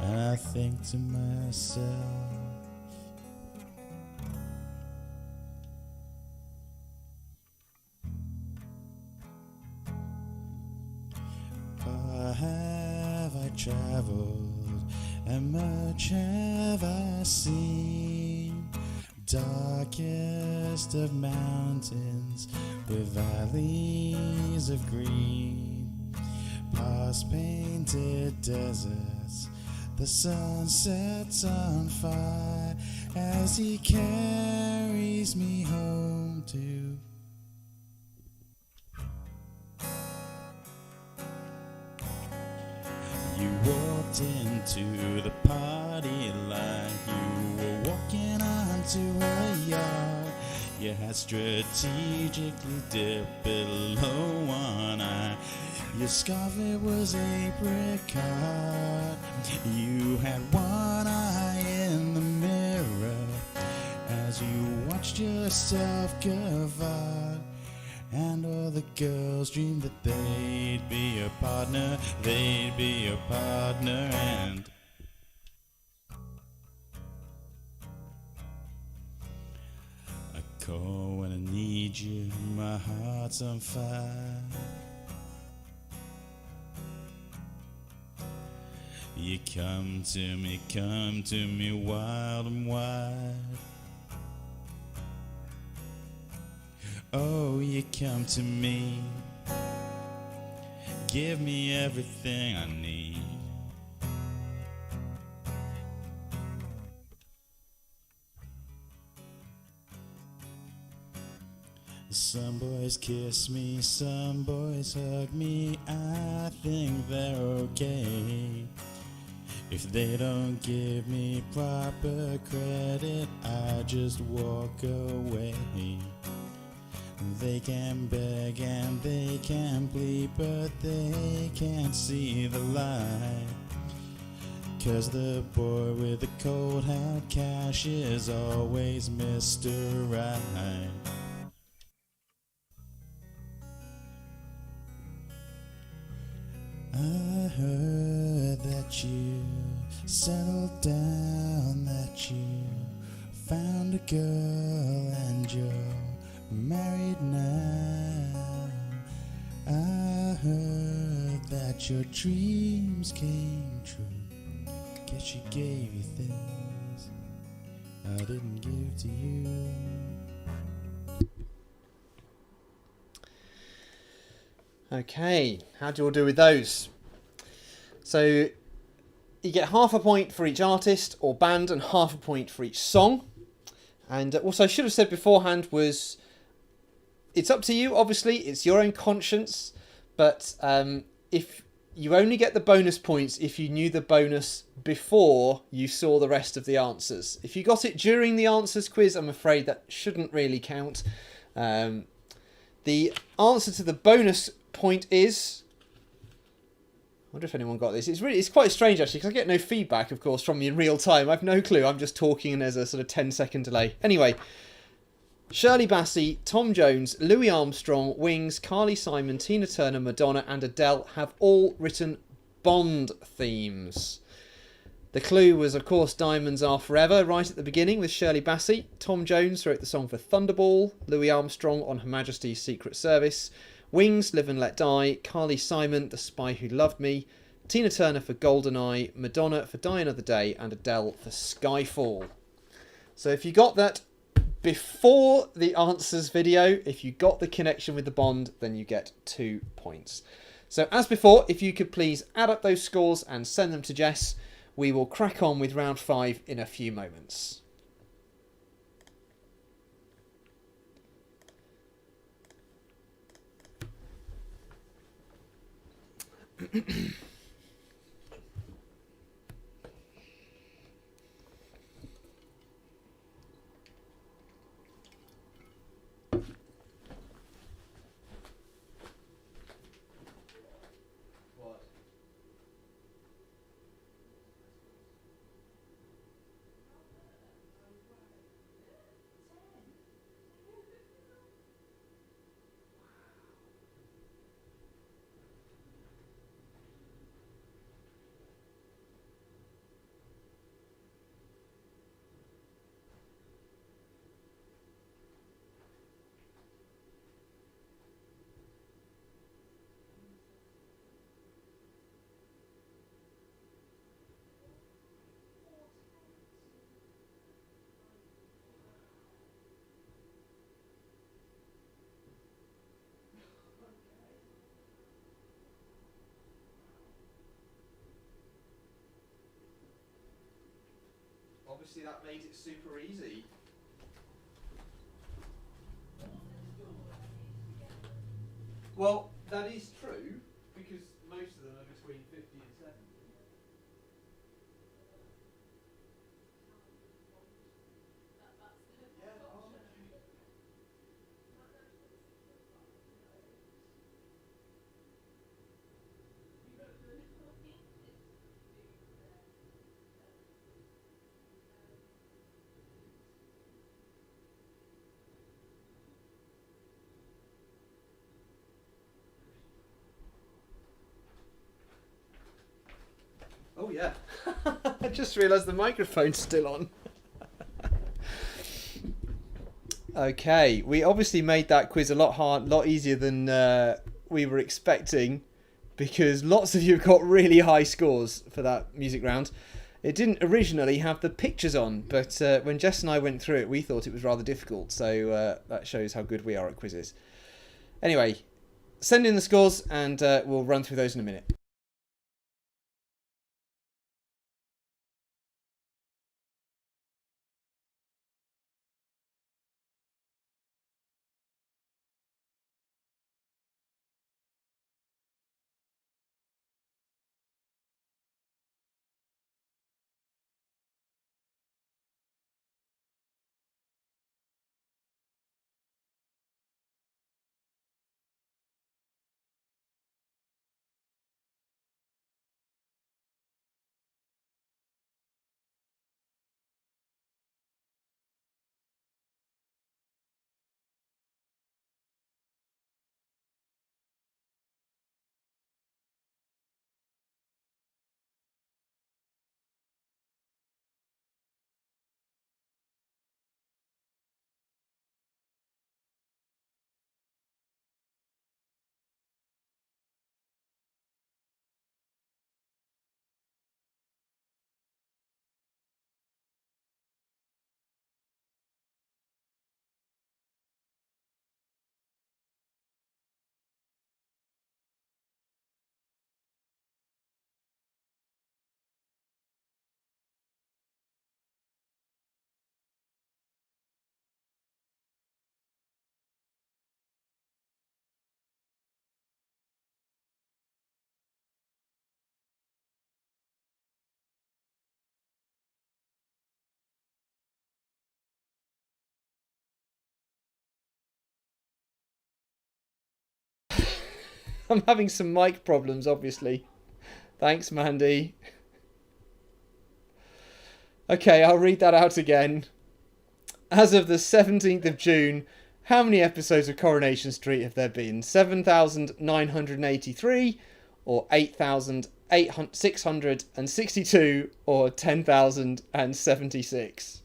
and I think to myself, far have I traveled, and much have I seen. Darkest of mountains with valleys of green, past painted deserts, the sun sets on fire as he carries me home to. You walked into the party like you were walking onto a yard. You had strategically dipped below one eye. Your scarf, it was apricot. You had one eye in the mirror as you watched yourself gavotte. And all the girls dreamed that they'd be your partner, they'd be your partner, and I call when I need you, my heart's on fire. You come to me wild and wide. Oh, you come to me, give me everything I need. Some boys kiss me, some boys hug me. I think they're okay. If they don't give me proper credit, I just walk away. They can beg and they can plead, but they can't see the light. 'Cause the boy with the cold hard cash is always Mr. Right. I heard that you settled down, that you found a girl and you're married now. I heard that your dreams came true. Guess she gave you things I didn't give to you. Okay, how do you all do with those? So you get half a point for each artist or band and half a point for each song. And also I should have said beforehand was, it's up to you, obviously, it's your own conscience, but if you only get the bonus points if you knew the bonus before you saw the rest of the answers. If you got it during the answers quiz, I'm afraid that shouldn't really count. The answer to the bonus point is... I wonder if anyone got this. It's quite strange actually, because I get no feedback, of course, from you in real time. I've no clue. I'm just talking and there's a sort of 10-second delay. Anyway, Shirley Bassey, Tom Jones, Louis Armstrong, Wings, Carly Simon, Tina Turner, Madonna and Adele have all written Bond themes. The clue was, of course, Diamonds Are Forever, right at the beginning with Shirley Bassey. Tom Jones wrote the song for Thunderball. Louis Armstrong on Her Majesty's Secret Service. Wings, Live and Let Die. Carly Simon, The Spy Who Loved Me. Tina Turner for Goldeneye. Madonna for Die Another Day. And Adele for Skyfall. So if you got that before the answers video, if you got the connection with the Bond, then you get 2 points. So as before, if you could please add up those scores and send them to Jess, we will crack on with round 5 in a few moments. obviously that made it super easy. Well, that is true, because most of them are between 50 and 70. Oh yeah, I just realised the microphone's still on. Okay, we obviously made that quiz a lot easier than we were expecting, because lots of you got really high scores for that music round. It didn't originally have the pictures on, but when Jess and I went through it, we thought it was rather difficult, so that shows how good we are at quizzes. Anyway, send in the scores and we'll run through those in a minute. I'm having some mic problems, obviously. Thanks, Mandy. Okay, I'll read that out again. As of the 17th of June, how many episodes of Coronation Street have there been? 7,983 or 8,662 or 10,076?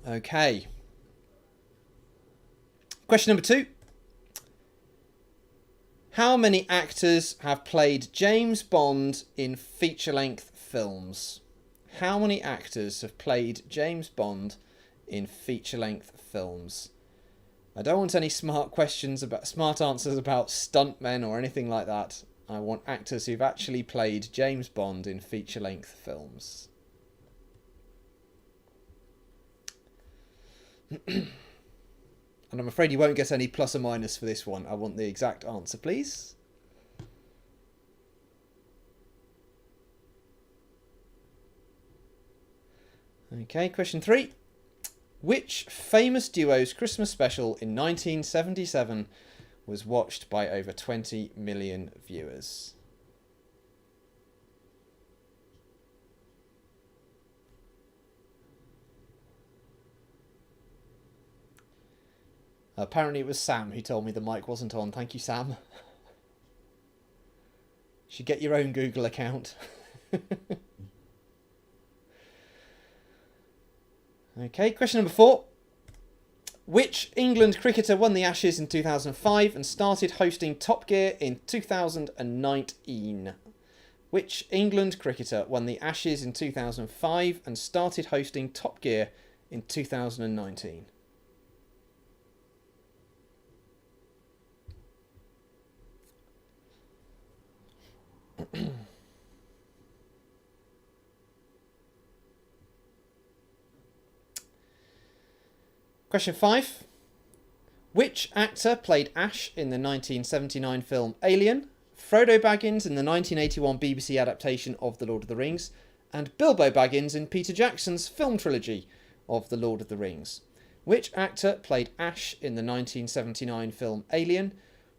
Okay. Question number 2. How many actors have played James Bond in feature-length films? How many actors have played James Bond in feature-length films? I don't want any smart answers about stuntmen or anything like that. I want actors who've actually played James Bond in feature-length films. And I'm afraid you won't get any plus or minus for this one. I want the exact answer, please. Okay, question 3. Which famous duo's Christmas special in 1977 was watched by over 20 million viewers? Apparently it was Sam who told me the mic wasn't on. Thank you, Sam. Should get your own Google account. Okay, question number 4. Which England cricketer won the Ashes in 2005 and started hosting Top Gear in 2019? Which England cricketer won the Ashes in 2005 and started hosting Top Gear in 2019? Question 5. Which actor played Ash in the 1979 film Alien, Frodo Baggins in the 1981 BBC adaptation of The Lord of the Rings, and Bilbo Baggins in Peter Jackson's film trilogy of The Lord of the Rings? Which actor played Ash in the 1979 film Alien,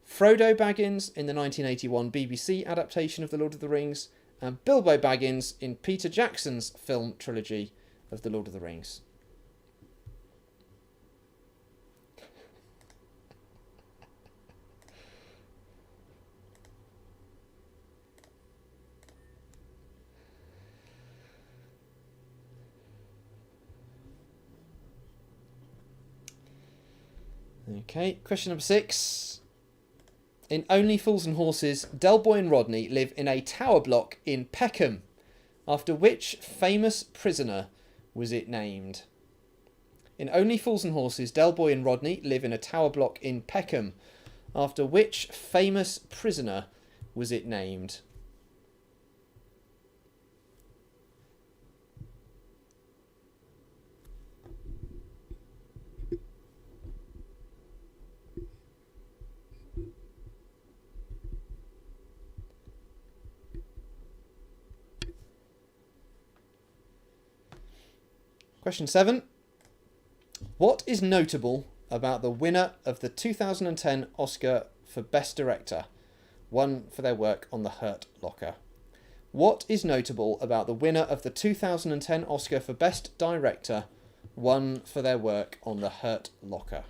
Frodo Baggins in the 1981 BBC adaptation of The Lord of the Rings, and Bilbo Baggins in Peter Jackson's film trilogy of The Lord of the Rings? Okay, question number 6. In Only Fools and Horses, Del Boy and Rodney live in a tower block in Peckham. After which famous prisoner was it named? In Only Fools and Horses, Del Boy and Rodney live in a tower block in Peckham. After which famous prisoner was it named? Question 7. What is notable about the winner of the 2010 Oscar for Best Director, won for their work on The Hurt Locker? What is notable about the winner of the 2010 Oscar for Best Director, won for their work on The Hurt Locker?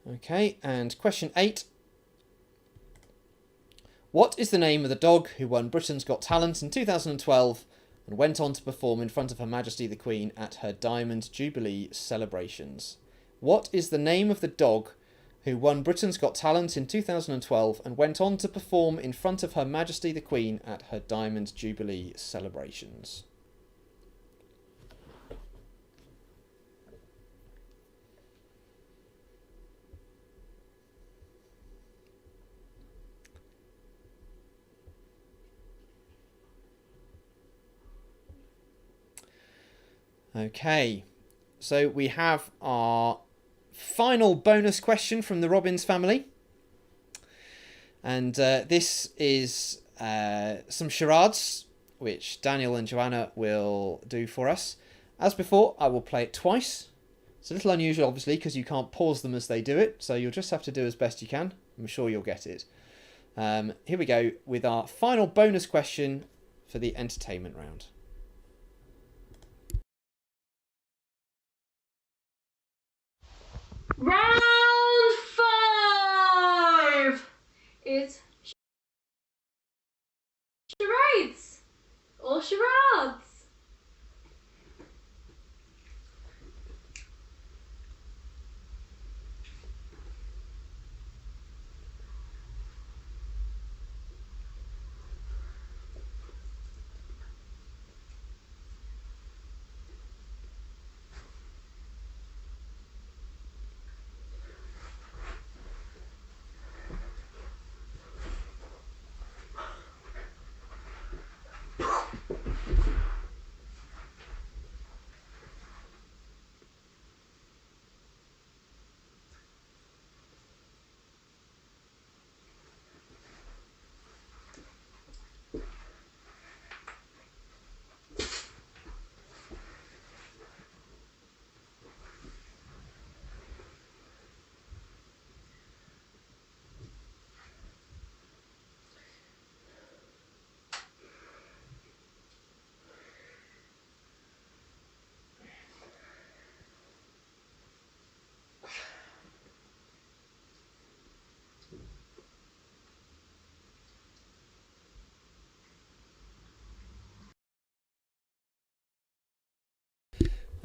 Okay, and question 8. What is the name of the dog who won Britain's Got Talent in 2012 and went on to perform in front of Her Majesty the Queen at her Diamond Jubilee celebrations? What is the name of the dog who won Britain's Got Talent in 2012 and went on to perform in front of Her Majesty the Queen at her Diamond Jubilee celebrations? Okay, so we have our final bonus question from the Robbins family. And this is some charades, which Daniel and Joanna will do for us. As before, I will play it twice. It's a little unusual, obviously, because you can't pause them as they do it. So you'll just have to do as best you can. I'm sure you'll get it. Here we go with our final bonus question for the entertainment round. Round 5 is charades or charades.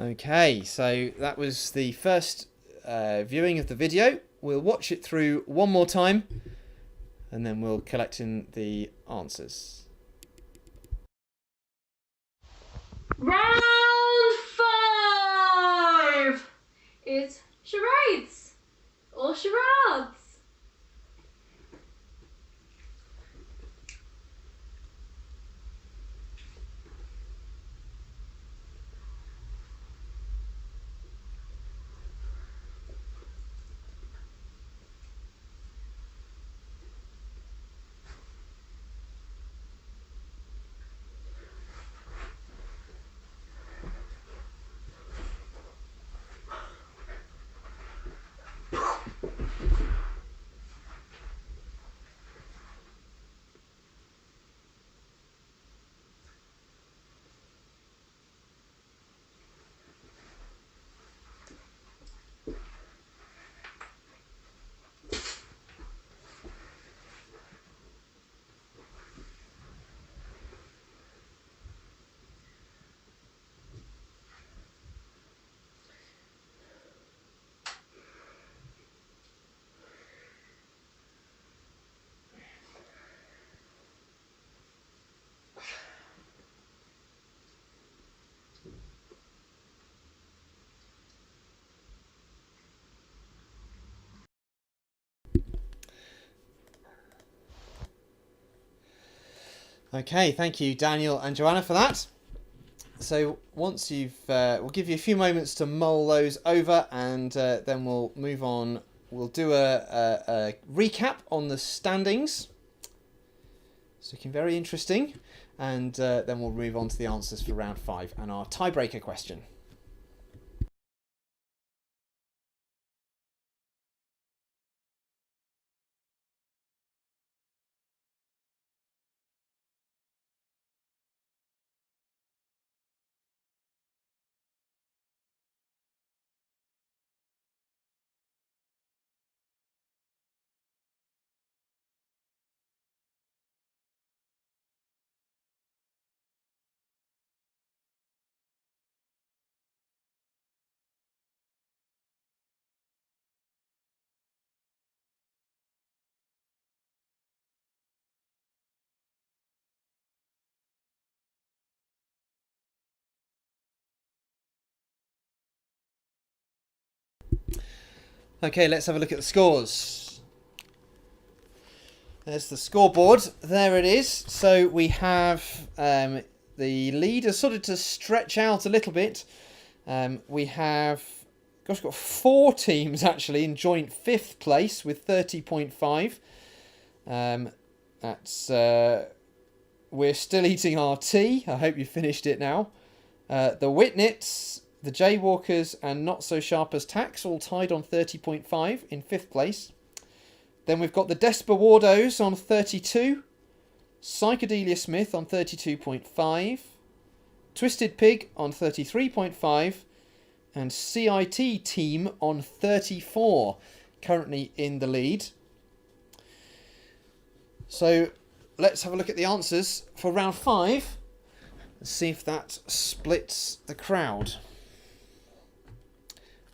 Okay, so that was the first viewing of the video. We'll watch it through one more time and then we'll collect in the answers. Round 5 is charades or charades. Okay, thank you, Daniel and Joanna, for that. So once we'll give you a few moments to mull those over, and then we'll move on. We'll do a recap on the standings. It's looking very interesting. And then we'll move on to the answers for round 5 and our tiebreaker question. Okay, let's have a look at the scores. There's the scoreboard. There it is. So we have the lead has started to stretch out a little bit. We have, got 4 teams actually in joint 5th place with 30.5. We're still eating our tea. I hope you finished it now. The Whitnits, the Jaywalkers and Not So Sharp as Tax all tied on 30.5 in 5th place. Then we've got the Desperwardos on 32, Psychedelia Smith on 32.5, Twisted Pig on 33.5, and CIT Team on 34, currently in the lead. So let's have a look at the answers for round 5 and see if that splits the crowd.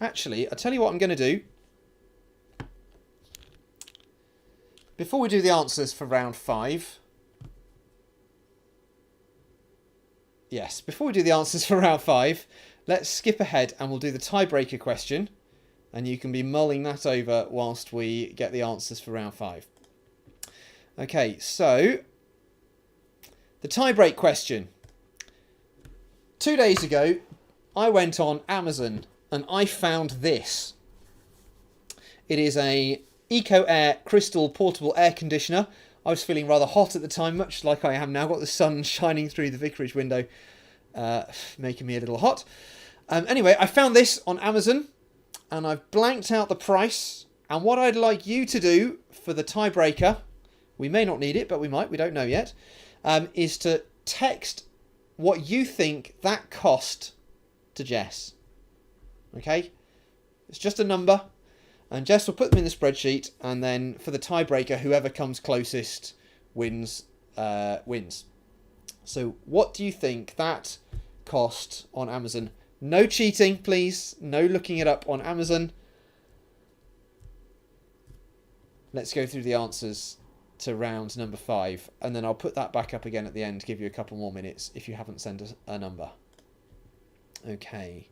Actually, I'll tell you what I'm going to do. Before we do the answers for round 5... Yes, before we do the answers for round 5, let's skip ahead and we'll do the tiebreaker question. And you can be mulling that over whilst we get the answers for round 5. Okay, so... the tiebreak question. 2 days ago, I went on Amazon and I found this. It is a Eco Air Crystal portable air conditioner. I was feeling rather hot at the time, much like I am now. Got the sun shining through the vicarage window, making me a little hot. Anyway, I found this on Amazon and I've blanked out the price. And what I'd like you to do for the tiebreaker, we may not need it, but we might, we don't know yet, is to text what you think that cost to Jess. Okay? It's just a number. And Jess will put them in the spreadsheet, and then for the tiebreaker, whoever comes closest wins. So what do you think that cost on Amazon? No cheating, please. No looking it up on Amazon. Let's go through the answers to round number 5, and then I'll put that back up again at the end, give you a couple more minutes if you haven't sent us a number. Okay.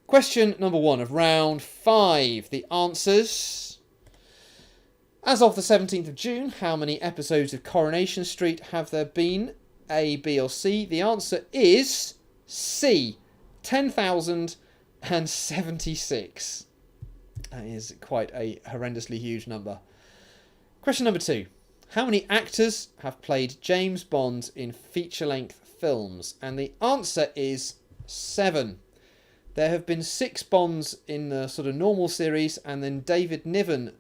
Question number 1 of round 5. The answers. As of the 17th of June, how many episodes of Coronation Street have there been? A, B or C? The answer is C. 10,076. That is quite a horrendously huge number. Question number 2. How many actors have played James Bond in feature-length films? And the answer is 7. There have been 6 Bonds in the sort of normal series, and then David Niven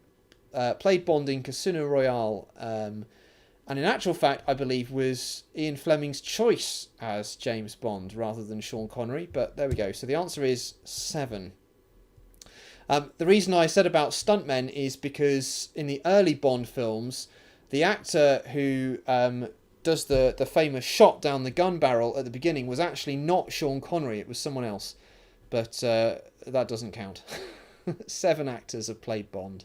played Bond in Casino Royale, and in actual fact, I believe, was Ian Fleming's choice as James Bond rather than Sean Connery, but there we go. So the answer is 7. The reason I said about stuntmen is because in the early Bond films, the actor who does the famous shot down the gun barrel at the beginning was actually not Sean Connery, it was someone else. But that doesn't count. 7 actors have played Bond.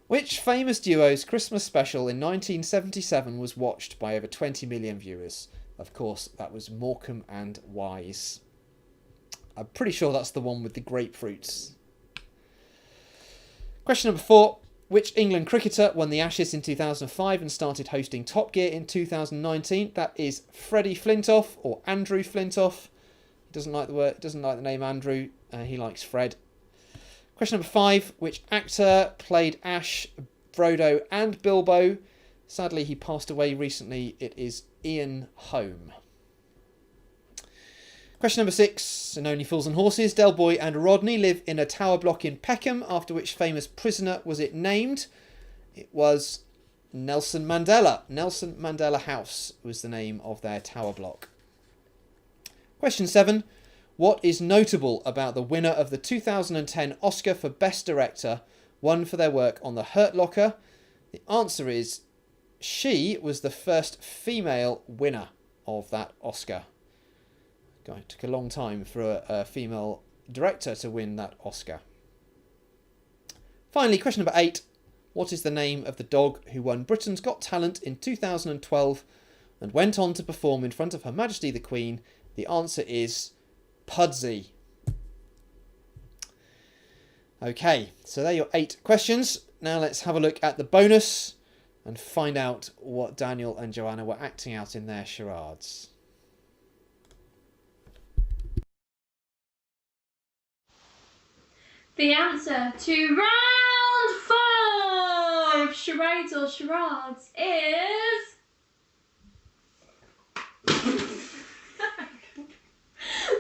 Which famous duo's Christmas special in 1977 was watched by over 20 million viewers? Of course, that was Morecambe and Wise. I'm pretty sure that's the one with the grapefruits. Question number 4. Which England cricketer won the Ashes in 2005 and started hosting Top Gear in 2019? That is Freddie Flintoff or Andrew Flintoff. He doesn't like the name Andrew. He likes Fred. Question number 5. Which actor played Ash, Frodo and Bilbo? Sadly, he passed away recently. It is Ian Holm. Question number 6. In Only Fools and Horses, Del Boy and Rodney live in a tower block in Peckham. After which famous prisoner was it named? It was Nelson Mandela. Nelson Mandela House was the name of their tower block. Question 7. What is notable about the winner of the 2010 Oscar for Best Director, won for their work on The Hurt Locker? The answer is she was the first female winner of that Oscar. It took a long time for a female director to win that Oscar. Finally, question number 8. What is the name of the dog who won Britain's Got Talent in 2012 and went on to perform in front of Her Majesty the Queen? The answer is Pudsey. Okay, so there are your 8 questions. Now let's have a look at the bonus and find out what Daniel and Joanna were acting out in their charades. The answer to round 5 charades or charades is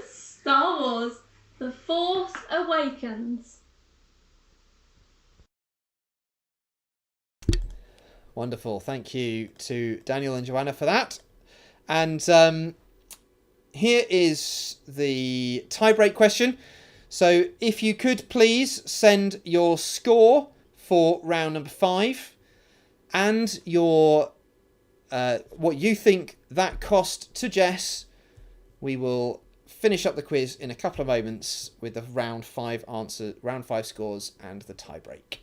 Star Wars The Force Awakens. Wonderful. Thank you to Daniel and Joanna for that. And here is the tie-break question. So if you could please send your score for round number 5 and your what you think that cost to Jess. We will finish up the quiz in a couple of moments with the round 5 scores and the tie break.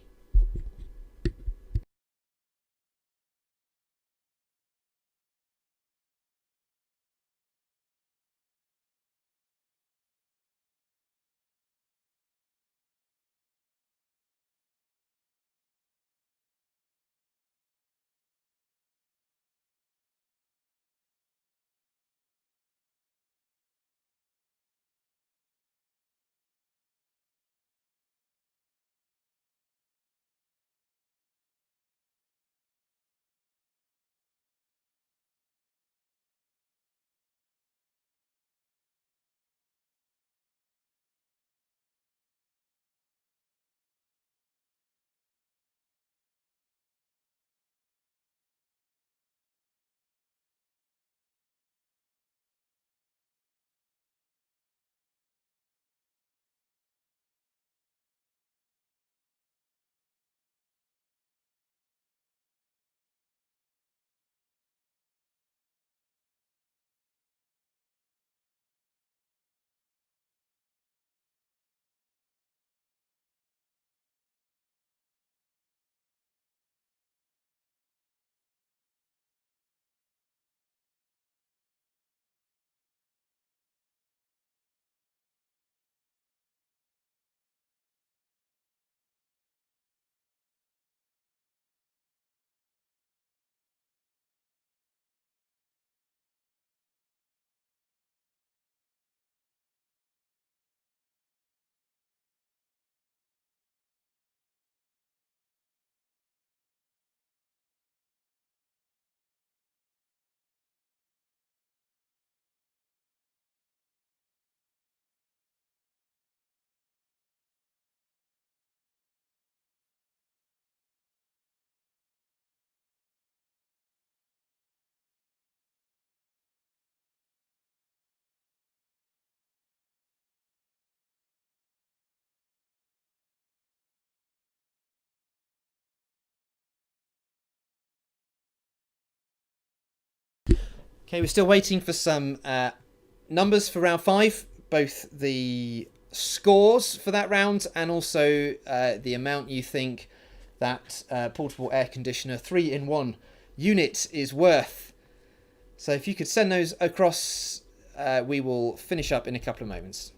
Okay, we're still waiting for some numbers for round 5, both the scores for that round and also the amount you think that portable air conditioner 3-in-1 unit is worth. So if you could send those across, we will finish up in a couple of moments.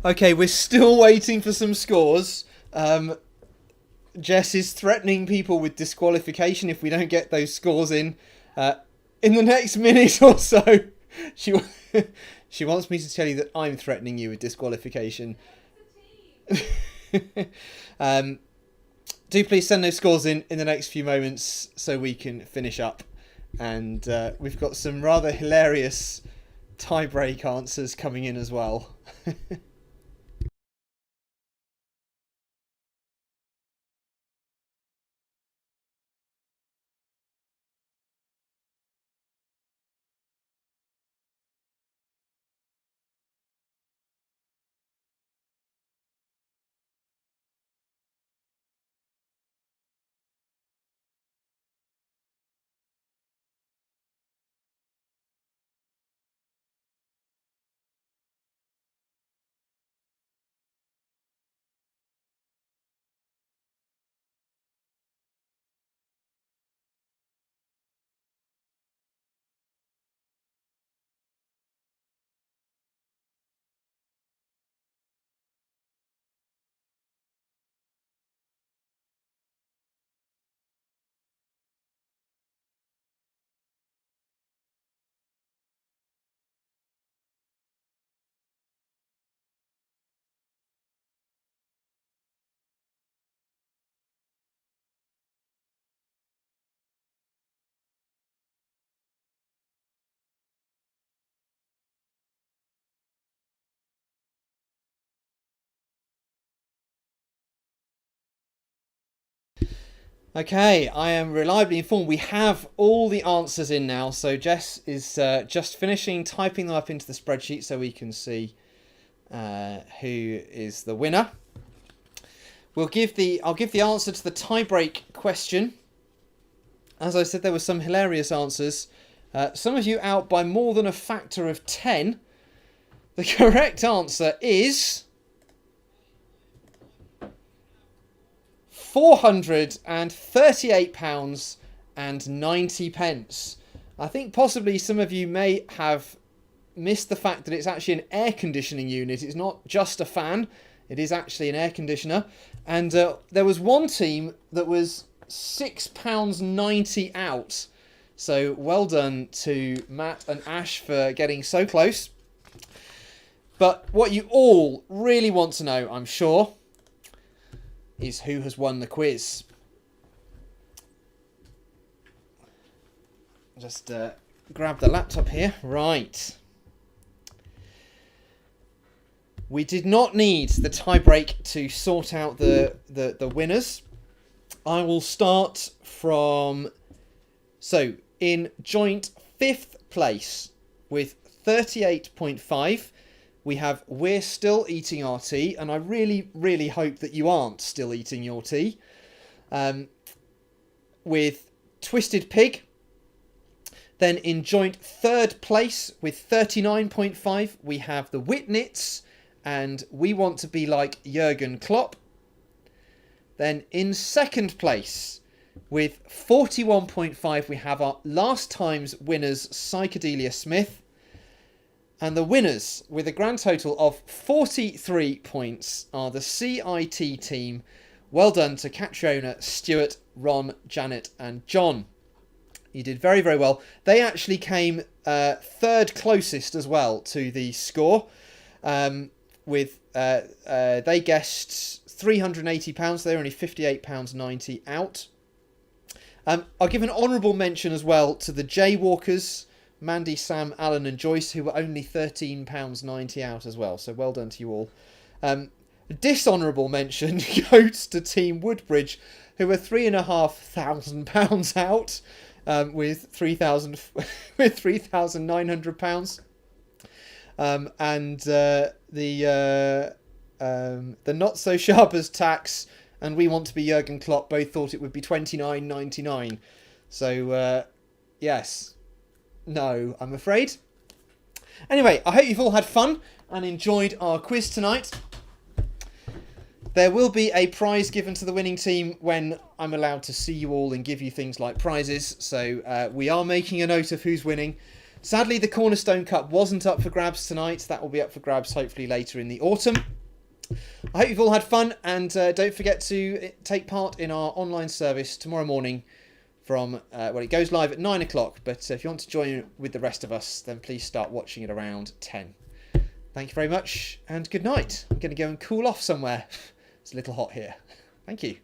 Okay, we're still waiting for some scores. Jess is threatening people with disqualification if we don't get those scores in the next minute or so. She she wants me to tell you that I'm threatening you with disqualification. Do please send those scores in the next few moments so we can finish up. And we've got some rather hilarious tie-break answers coming in as well. Okay, I am reliably informed we have all the answers in now. So Jess is just finishing typing them up into the spreadsheet so we can see who is the winner. I'll give the answer to the tie-break question. As I said, there were some hilarious answers. Some of you out by more than a factor of 10. The correct answer is £438.90. I think possibly some of you may have missed the fact that it's actually an air conditioning unit. It's not just a fan. It is actually an air conditioner. And there was one team that was £6.90 out. So well done to Matt and Ash for getting so close. But what you all really want to know, I'm sure, is who has won the quiz. Just grab the laptop here. Right. We did not need the tie-break to sort out the winners. I will start from... So, in joint 5th place with 38.5. We have We're Still Eating Our Tea, and I really, really hope that you aren't still eating your tea. With Twisted Pig. Then in joint third place with 39.5, we have the Whitnits, and We Want to Be Like Jurgen Klopp. Then in second place with 41.5, we have our last time's winners, Psychedelia Smith. And the winners, with a grand total of 43 points, are the CIT team. Well done to Catriona, Stuart, Ron, Janet and John. You did very, very well. They actually came third closest as well to the score. They guessed £380. They're only £58.90 out. I'll give an honourable mention as well to the Jaywalkers, Mandy, Sam, Alan and Joyce, who were only £13.90 out as well. So well done to you all. Dishonourable mention goes to Team Woodbridge, who were £3,500 out with £3,900. And the Not So Sharp as Tax and We Want to Be Jurgen Klopp both thought it would be £29.99. So yes. No, I'm afraid. Anyway, I hope you've all had fun and enjoyed our quiz tonight. There will be a prize given to the winning team when I'm allowed to see you all and give you things like prizes. So we are making a note of who's winning. Sadly, the Cornerstone Cup wasn't up for grabs tonight. That will be up for grabs hopefully later in the autumn. I hope you've all had fun, and don't forget to take part in our online service tomorrow morning from, it goes live at 9 o'clock, but if you want to join with the rest of us, then please start watching it around 10. Thank you very much, and good night. I'm going to go and cool off somewhere. It's a little hot here. Thank you.